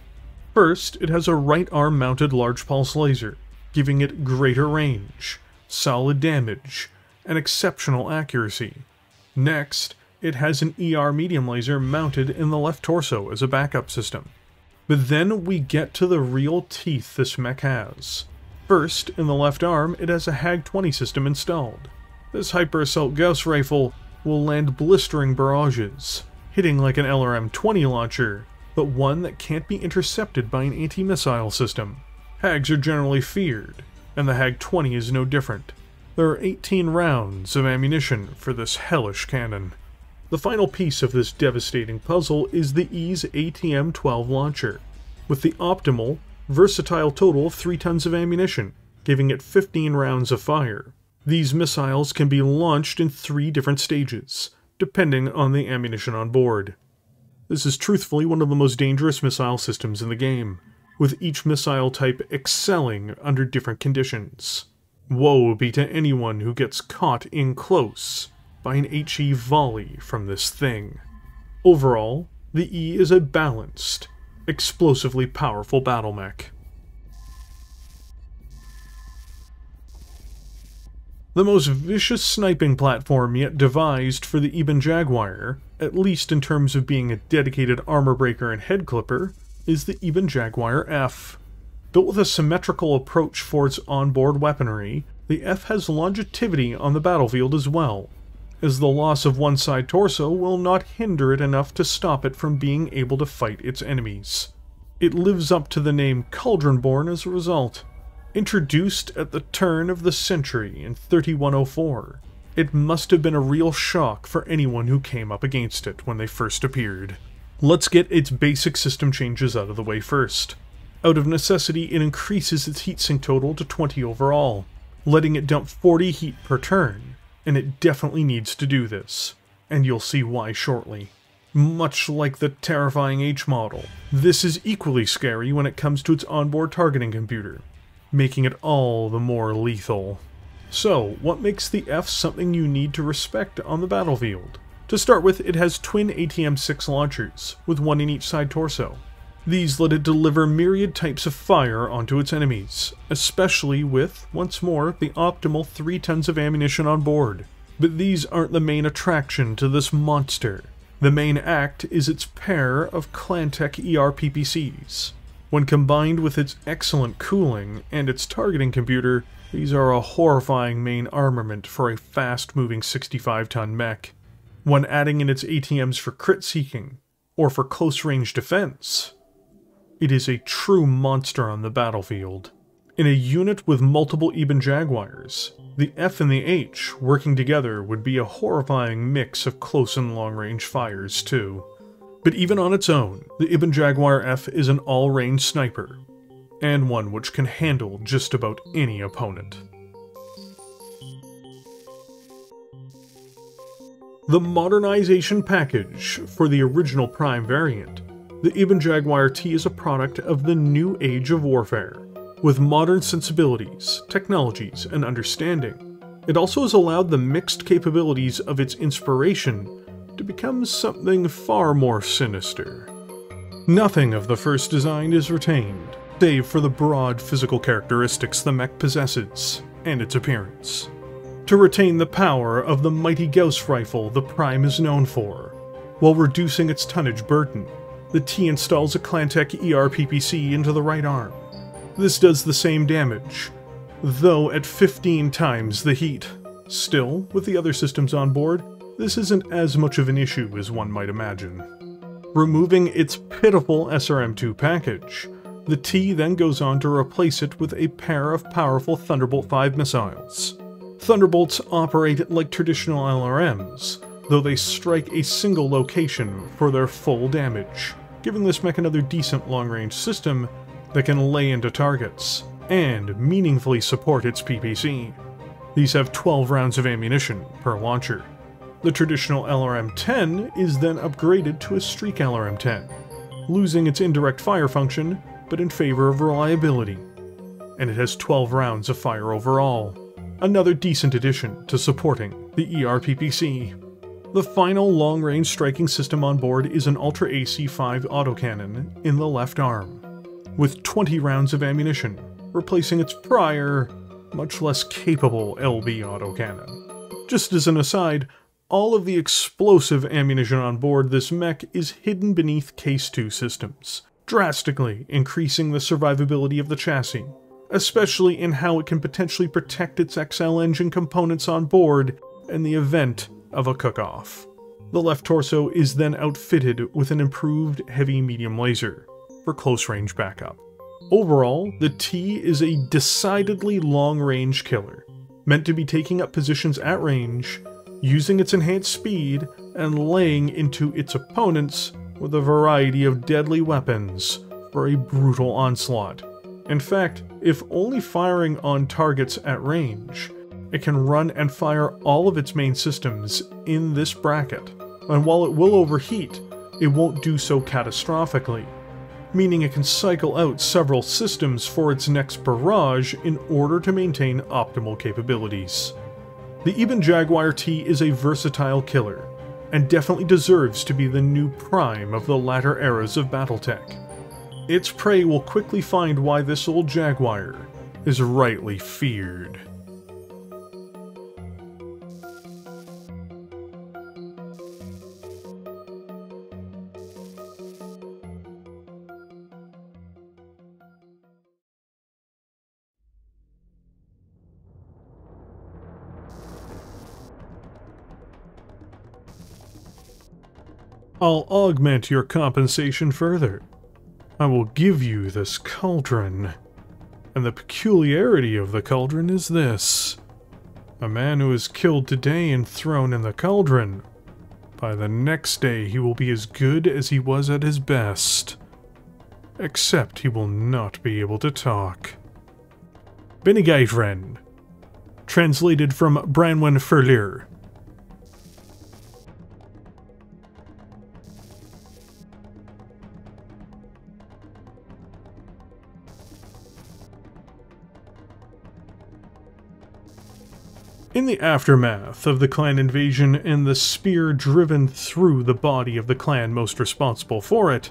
First, it has a right arm mounted large pulse laser, giving it greater range, solid damage, and exceptional accuracy. Next, it has an ER medium laser mounted in the left torso as a backup system. But then we get to the real teeth this mech has. First, in the left arm, it has a HAG-20 system installed. This Hyper Assault Gauss rifle will land blistering barrages, hitting like an LRM-20 launcher, but one that can't be intercepted by an anti-missile system. HAGs are generally feared, and the HAG-20 is no different. There are 18 rounds of ammunition for this hellish cannon. The final piece of this devastating puzzle is the E's ATM-12 launcher, with the optimal, versatile total of 3 tons of ammunition, giving it 15 rounds of fire. These missiles can be launched in 3 different stages, depending on the ammunition on board. This is truthfully one of the most dangerous missile systems in the game, with each missile type excelling under different conditions. Woe be to anyone who gets caught in close by an HE volley from this thing. Overall, the E is a balanced, explosively powerful battlemech. The most vicious sniping platform yet devised for the Ebon Jaguar, at least in terms of being a dedicated armor breaker and head clipper, is the Ebon Jaguar F. Built with a symmetrical approach for its onboard weaponry, the F has longevity on the battlefield as well, as the loss of one side torso will not hinder it enough to stop it from being able to fight its enemies. It lives up to the name Cauldron-born as a result. Introduced at the turn of the century in 3104, it must have been a real shock for anyone who came up against it when they first appeared. Let's get its basic system changes out of the way first. Out of necessity, it increases its heatsink total to 20 overall, letting it dump 40 heat per turn, and it definitely needs to do this, and you'll see why shortly. Much like the terrifying H model, this is equally scary when it comes to its onboard targeting computer, making it all the more lethal. So, what makes the F something you need to respect on the battlefield? To start with, it has twin ATM-6 launchers, with one in each side torso. These let it deliver myriad types of fire onto its enemies, especially with, once more, the optimal 3 tons of ammunition on board. But these aren't the main attraction to this monster. The main act is its pair of Clantech ER-PPCs. When combined with its excellent cooling and its targeting computer, these are a horrifying main armament for a fast-moving 65-ton mech. When adding in its ATMs for crit seeking, or for close-range defense, it is a true monster on the battlefield. In a unit with multiple Ebon Jaguars, the F and the H working together would be a horrifying mix of close and long-range fires too. But even on its own, the Ebon Jaguar F is an all-range sniper, and one which can handle just about any opponent. The modernization package for the original Prime variant, the Ebon Jaguar T is a product of the new age of warfare, with modern sensibilities, technologies, and understanding. It also has allowed the mixed capabilities of its inspiration to become something far more sinister. Nothing of the first design is retained, save for the broad physical characteristics the mech possesses, and its appearance. To retain the power of the mighty Gauss rifle the Prime is known for, while reducing its tonnage burden, the T installs a Clantech ER-PPC into the right arm. This does the same damage, though at 15 times the heat. Still, with the other systems on board, this isn't as much of an issue as one might imagine. Removing its pitiful SRM-2 package, the T then goes on to replace it with a pair of powerful Thunderbolt 5 missiles. Thunderbolts operate like traditional LRMs, though they strike a single location for their full damage, giving this mech another decent long-range system that can lay into targets, and meaningfully support its PPC. These have 12 rounds of ammunition per launcher. The traditional LRM-10 is then upgraded to a Streak LRM-10, losing its indirect fire function, but in favor of reliability. And it has 12 rounds of fire overall, another decent addition to supporting the ER-PPC. The final long-range striking system on board is an Ultra AC-5 autocannon in the left arm. with 20 rounds of ammunition, replacing its prior, much less capable LB autocannon. Just as an aside, all of the explosive ammunition on board this mech is hidden beneath Case 2 systems, drastically increasing the survivability of the chassis, especially in how it can potentially protect its XL engine components on board in the event of a cook-off. The left torso is then outfitted with an improved heavy-medium laser for close-range backup. Overall, the T is a decidedly long-range killer, meant to be taking up positions at range, using its enhanced speed, and laying into its opponents with a variety of deadly weapons for a brutal onslaught. In fact, if only firing on targets at range, it can run and fire all of its main systems in this bracket, and while it will overheat, it won't do so catastrophically, meaning it can cycle out several systems for its next barrage in order to maintain optimal capabilities. The Ebon Jaguar T is a versatile killer, and definitely deserves to be the new prime of the latter eras of Battletech. Its prey will quickly find why this old Jaguar is rightly feared. I'll augment your compensation further. I will give you this cauldron. And the peculiarity of the cauldron is this. A man who is killed today and thrown in the cauldron, by the next day he will be as good as he was at his best. Except he will not be able to talk. Benigayfren. Translated from Branwen Furlir. In the aftermath of the clan invasion and the spear driven through the body of the clan most responsible for it,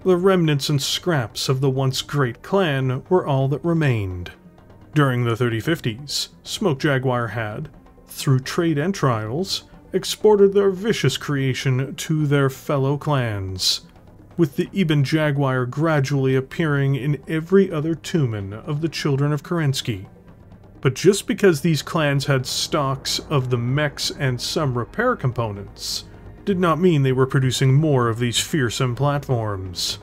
the remnants and scraps of the once great clan were all that remained. During the 3050s, Smoke Jaguar had, through trade and trials, exported their vicious creation to their fellow clans, with the Ebon Jaguar gradually appearing in every other tumen of the Children of Kerensky. But just because these clans had stocks of the mechs and some repair components, did not mean they were producing more of these fearsome platforms.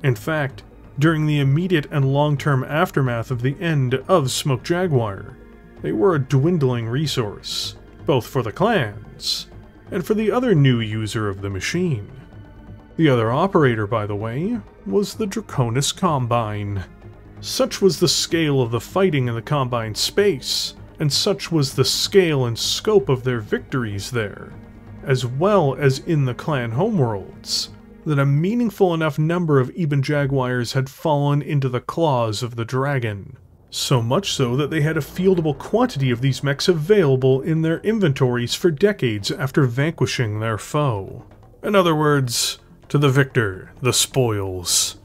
In fact, during the immediate and long-term aftermath of the end of Smoke Jaguar, they were a dwindling resource, both for the clans, and for the other new user of the machine. The other operator, by the way, was the Draconis Combine. Such was the scale of the fighting in the Combine space, and such was the scale and scope of their victories there, as well as in the clan homeworlds, that a meaningful enough number of Ebon Jaguars had fallen into the claws of the dragon. So much so that they had a fieldable quantity of these mechs available in their inventories for decades after vanquishing their foe. In other words, to the victor, the spoils.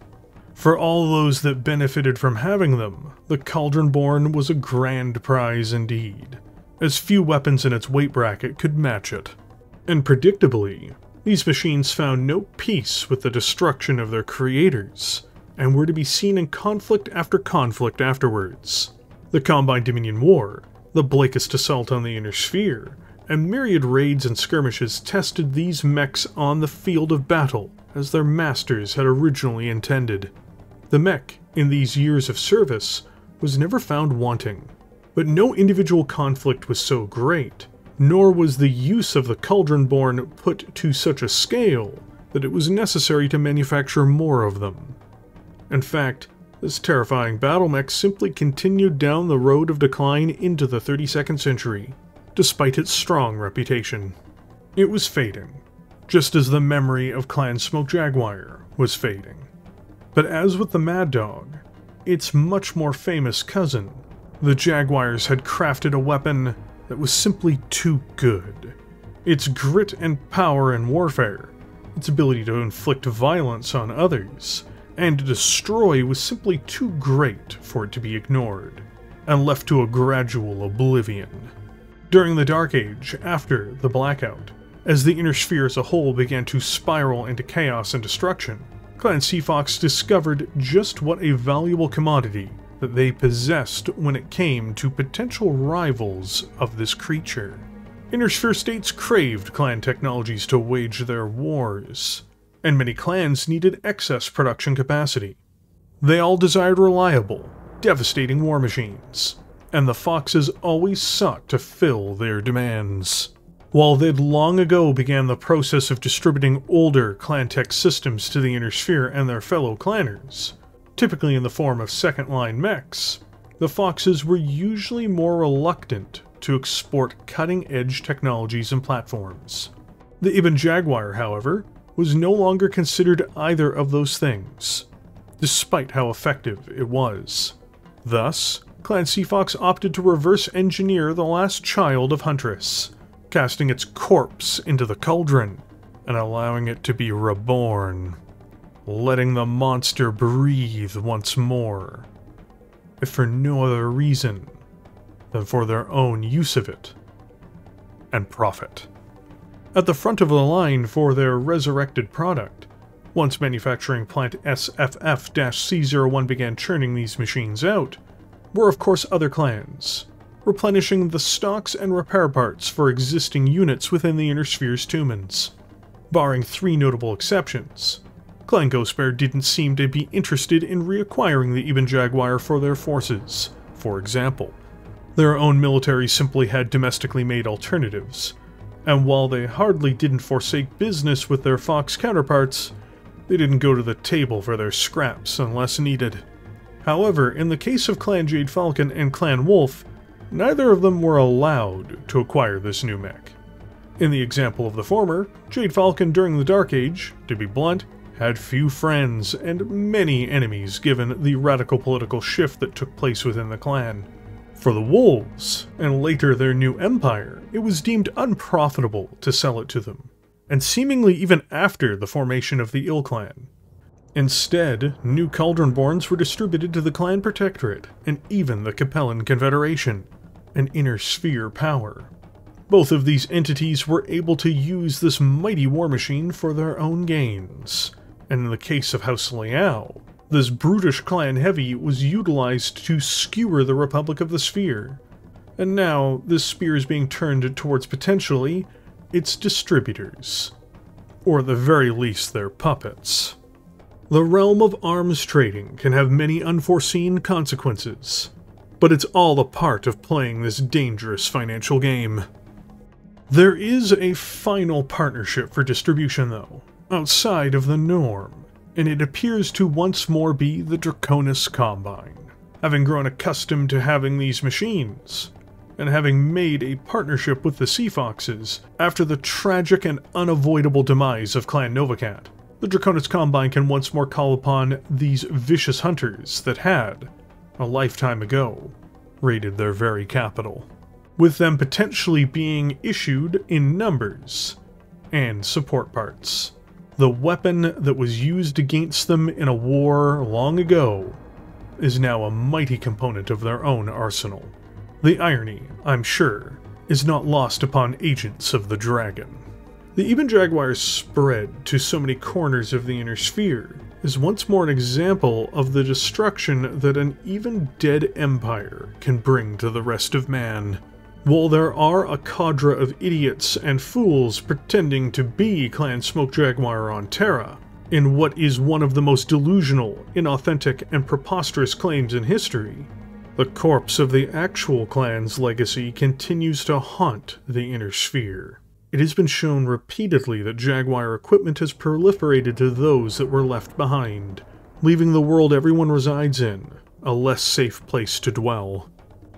For all those that benefited from having them, the Cauldron-born was a grand prize indeed, as few weapons in its weight bracket could match it. And predictably, these machines found no peace with the destruction of their creators, and were to be seen in conflict after conflict afterwards. The Combine Dominion War, the Blakest assault on the Inner Sphere, and myriad raids and skirmishes tested these mechs on the field of battle as their masters had originally intended. The mech, in these years of service, was never found wanting, but no individual conflict was so great, nor was the use of the Cauldron-born put to such a scale that it was necessary to manufacture more of them. In fact, this terrifying Battlemech simply continued down the road of decline into the 32nd century, despite its strong reputation. It was fading, just as the memory of Clan Smoke Jaguar was fading. But as with the Mad Dog, its much more famous cousin, the Jaguars had crafted a weapon that was simply too good. Its grit and power in warfare, its ability to inflict violence on others, and to destroy was simply too great for it to be ignored, and left to a gradual oblivion. During the Dark Age, after the Blackout, as the Inner Sphere as a whole began to spiral into chaos and destruction, Clan Seafox discovered just what a valuable commodity that they possessed when it came to potential rivals of this creature. Inner Sphere states craved clan technologies to wage their wars, and many clans needed excess production capacity. They all desired reliable, devastating war machines, and the Foxes always sought to fill their demands. While they'd long ago began the process of distributing older clan tech systems to the Inner Sphere and their fellow clanners, typically in the form of second-line mechs, the Foxes were usually more reluctant to export cutting-edge technologies and platforms. The Ebon Jaguar, however, was no longer considered either of those things, despite how effective it was. Thus, Clan Seafox opted to reverse engineer the last child of Huntress, casting its corpse into the cauldron and allowing it to be reborn, letting the monster breathe once more, if for no other reason than for their own use of it and profit. At the front of the line for their resurrected product, once manufacturing plant SFF-C01 began churning these machines out, were of course other clans, replenishing the stocks and repair parts for existing units within the Inner Sphere's tumens. Barring 3 notable exceptions, Clan Ghostbear didn't seem to be interested in reacquiring the Ebon Jaguar for their forces. For example, their own military simply had domestically made alternatives, and while they hardly didn't forsake business with their Fox counterparts, they didn't go to the table for their scraps unless needed. However, in the case of Clan Jade Falcon and Clan Wolf, neither of them were allowed to acquire this new mech. In the example of the former, Jade Falcon during the Dark Age, to be blunt, had few friends and many enemies given the radical political shift that took place within the clan. For the Wolves, and later their new empire, it was deemed unprofitable to sell it to them, and seemingly even after the formation of the Ill Clan. Instead, new Cauldronborns were distributed to the Clan Protectorate, and even the Capellan Confederation, an Inner Sphere power. Both of these entities were able to use this mighty war machine for their own gains, and in the case of House Liao, this brutish clan heavy was utilized to skewer the Republic of the Sphere, and now this spear is being turned towards potentially its distributors, or at the very least their puppets. The realm of arms trading can have many unforeseen consequences, but it's all a part of playing this dangerous financial game. There is a final partnership for distribution though, outside of the norm, and it appears to once more be the Draconis Combine. Having grown accustomed to having these machines, and having made a partnership with the Seafoxes after the tragic and unavoidable demise of Clan Novacat, the Draconis Combine can once more call upon these vicious hunters that had, a lifetime ago, raided their very capital, with them potentially being issued in numbers and support parts. The weapon that was used against them in a war long ago is now a mighty component of their own arsenal. The irony, I'm sure, is not lost upon agents of the Dragon. The Ebon Jaguar's spread to so many corners of the Inner Sphere is once more an example of the destruction that an even dead empire can bring to the rest of man. While there are a cadre of idiots and fools pretending to be Clan Smoke Jaguar on Terra, in what is one of the most delusional, inauthentic, and preposterous claims in history, the corpse of the actual clan's legacy continues to haunt the Inner Sphere. It has been shown repeatedly that Jaguar equipment has proliferated to those that were left behind, leaving the world everyone resides in a less safe place to dwell.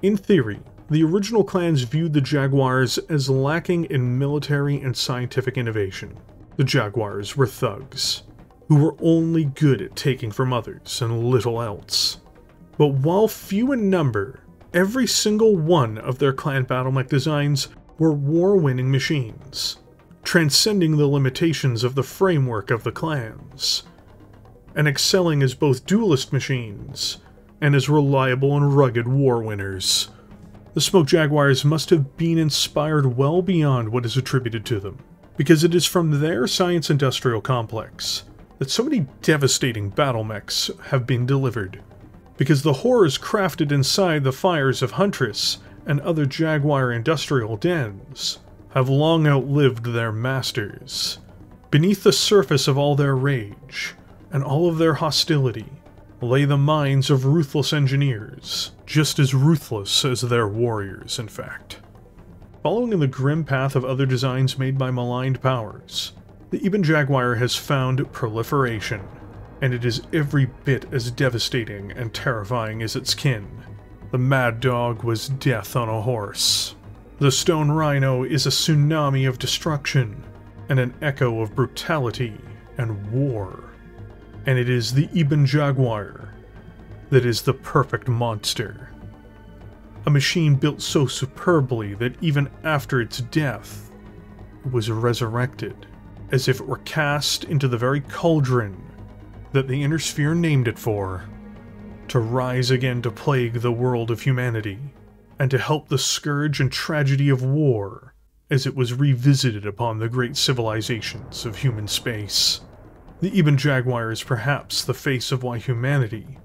In theory, the original clans viewed the Jaguars as lacking in military and scientific innovation. The Jaguars were thugs, who were only good at taking from others and little else. But while few in number, every single one of their clan Battlemech designs were war-winning machines, transcending the limitations of the framework of the clans. and excelling as both duelist machines and as reliable and rugged war winners. The Smoke Jaguars must have been inspired well beyond what is attributed to them, because it is from their science-industrial complex that so many devastating Battlemechs have been delivered, because the horrors crafted inside the fires of Huntress and other Jaguar industrial dens have long outlived their masters. Beneath the surface of all their rage and all of their hostility lay the minds of ruthless engineers, just as ruthless as their warriors, in fact. Following in the grim path of other designs made by maligned powers, the Ebon Jaguar has found proliferation, and it is every bit as devastating and terrifying as its kin. The Mad Dog was death on a horse. The Stone Rhino is a tsunami of destruction, and an echo of brutality and war. And it is the Ebon Jaguar that is the perfect monster. A machine built so superbly that even after its death, it was resurrected, as if it were cast into the very cauldron that the Inner Sphere named it for, to rise again to plague the world of humanity, and to help the scourge and tragedy of war as it was revisited upon the great civilizations of human space. The Ebon Jaguar is perhaps the face of why humanity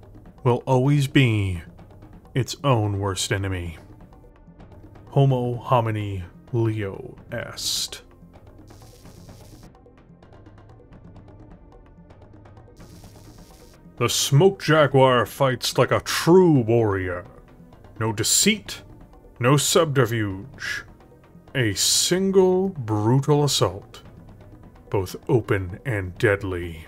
will always be its own worst enemy. Homo homini leo est. The Smoke Jaguar fights like a true warrior. No deceit, no subterfuge. A single brutal assault, both open and deadly.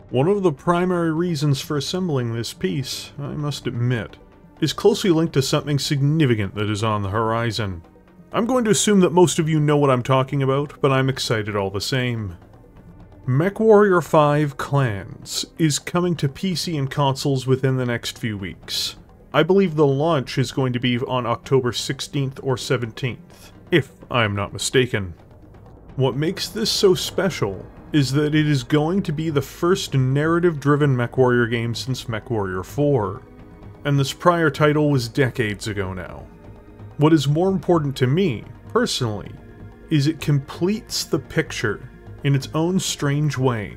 One of the primary reasons for assembling this piece, I must admit, is closely linked to something significant that is on the horizon. I'm going to assume that most of you know what I'm talking about, but I'm excited all the same. Mechwarrior 5 Clans is coming to PC and consoles within the next few weeks. I believe the launch is going to be on October 16th or 17th, if I'm not mistaken. What makes this so special is that it is going to be the first narrative-driven Mechwarrior game since Mechwarrior 4, and this prior title was decades ago now. What is more important to me, personally, is it completes the picture in its own strange way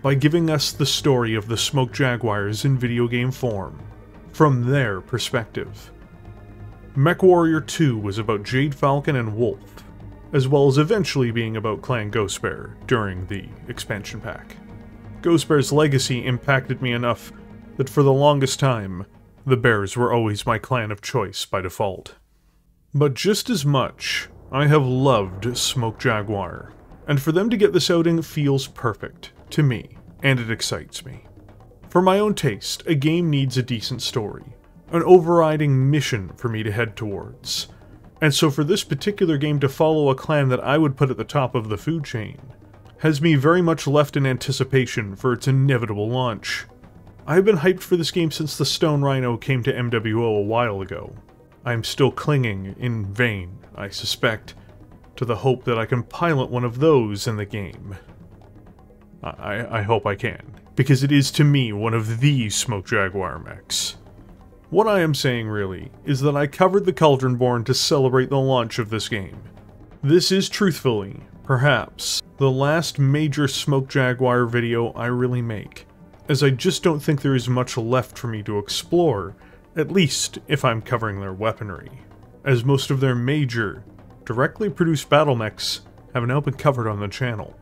by giving us the story of the Smoke Jaguars in video game form, from their perspective. Mechwarrior 2 was about Jade Falcon and Wolf, as well as eventually being about Clan Ghostbear during the expansion pack. Ghostbear's legacy impacted me enough that for the longest time, the Bears were always my clan of choice by default. But just as much, I have loved Smoke Jaguar, and for them to get this outing feels perfect, to me, and it excites me. For my own taste, a game needs a decent story, an overriding mission for me to head towards, and so for this particular game to follow a clan that I would put at the top of the food chain, has me very much left in anticipation for its inevitable launch. I have been hyped for this game since the Stone Rhino came to MWO a while ago. I am still clinging, in vain, I suspect, to the hope that I can pilot one of those in the game. I hope I can, because it is to me one of the Smoke Jaguar mechs. What I am saying, really, is that I covered the Cauldronborn to celebrate the launch of this game. This is, truthfully, perhaps, the last major Smoke Jaguar video I really make, as I just don't think there is much left for me to explore, at least if I'm covering their weaponry, as most of their major, directly produced Battlemechs have now been covered on the channel.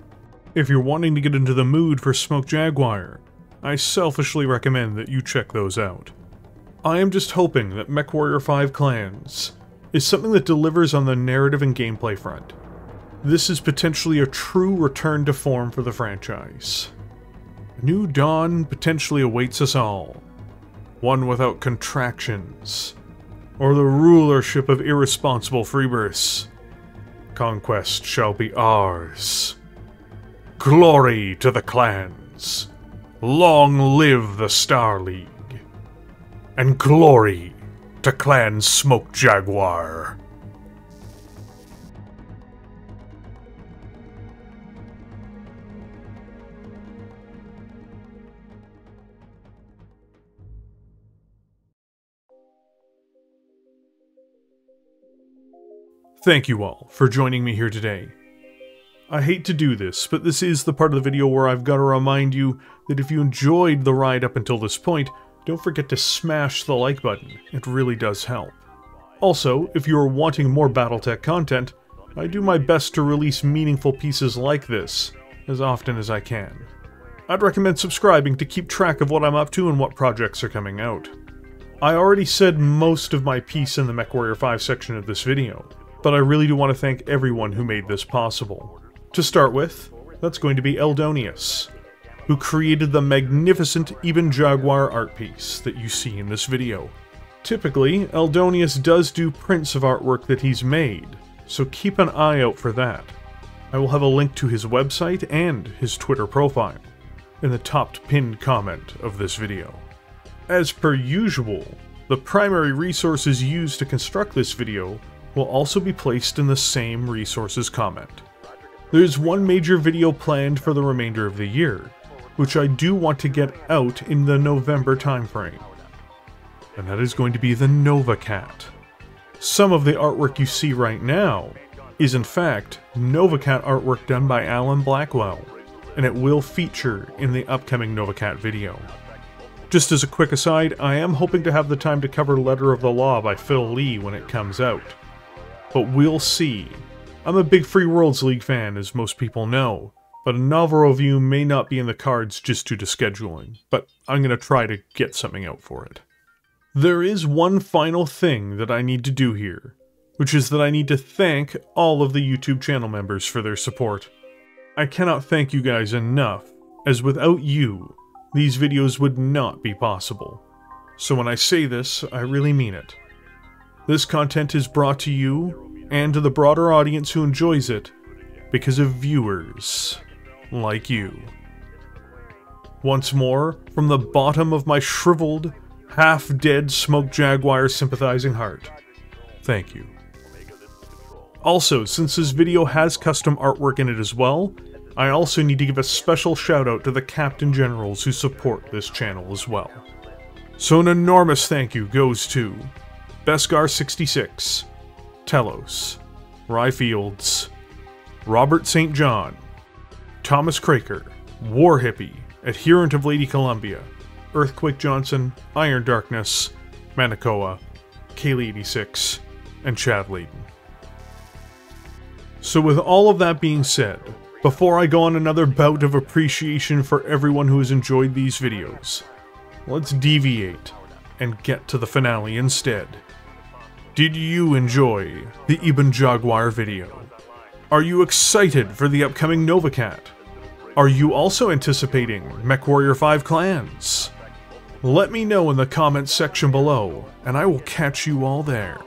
If you're wanting to get into the mood for Smoke Jaguar, I selfishly recommend that you check those out. I am just hoping that Mechwarrior 5 Clans is something that delivers on the narrative and gameplay front. This is potentially a true return to form for the franchise. A new dawn potentially awaits us all, one without contractions, or the rulership of irresponsible freebirths. Conquest shall be ours. Glory to the clans! Long live the Star League. And glory to Clan Smoke Jaguar. Thank you all for joining me here today. I hate to do this, but this is the part of the video where I've got to remind you that if you enjoyed the ride up until this point, don't forget to smash the like button. It really does help. Also, if you are wanting more Battletech content, I do my best to release meaningful pieces like this as often as I can. I'd recommend subscribing to keep track of what I'm up to and what projects are coming out. I already said most of my piece in the Mechwarrior 5 section of this video, but I really do want to thank everyone who made this possible. To start with, that's going to be Eldonius, who created the magnificent Ebon Jaguar art piece that you see in this video. Typically, Eldonius does do prints of artwork that he's made, so keep an eye out for that. I will have a link to his website and his Twitter profile in the top pinned comment of this video. As per usual, the primary resources used to construct this video will also be placed in the same resources comment. There's one major video planned for the remainder of the year, which I do want to get out in the November timeframe. And that is going to be the Nova Cat. Some of the artwork you see right now is in fact Nova Cat artwork done by Alan Blackwell, and it will feature in the upcoming Nova Cat video. Just as a quick aside, I am hoping to have the time to cover Letter of the Law by Phil Lee when it comes out. But we'll see. I'm a big Free Worlds League fan, as most people know, but a novel review may not be in the cards just due to scheduling, but I'm going to try to get something out for it. There is one final thing that I need to do here, which is that I need to thank all of the YouTube channel members for their support. I cannot thank you guys enough, as without you, these videos would not be possible. So when I say this, I really mean it. This content is brought to you, and to the broader audience who enjoys it, because of viewers like you. Once more, from the bottom of my shriveled, half-dead Smoke Jaguar sympathizing heart, thank you. Also, since this video has custom artwork in it as well, I also need to give a special shout out to the Captain Generals who support this channel as well. So an enormous thank you goes to Beskar66, Telos, Rye Fields, Robert St. John, Thomas Craker, War Hippie, Adherent of Lady Columbia, Earthquake Johnson, Iron Darkness, Manakoa, Kaylee86, and Chad Layden. So with all of that being said, before I go on another bout of appreciation for everyone who has enjoyed these videos, let's deviate and get to the finale instead. Did you enjoy the Ebon Jaguar video? Are you excited for the upcoming Nova Cat? Are you also anticipating Mechwarrior 5 clans? Let me know in the comments section below, and I will catch you all there.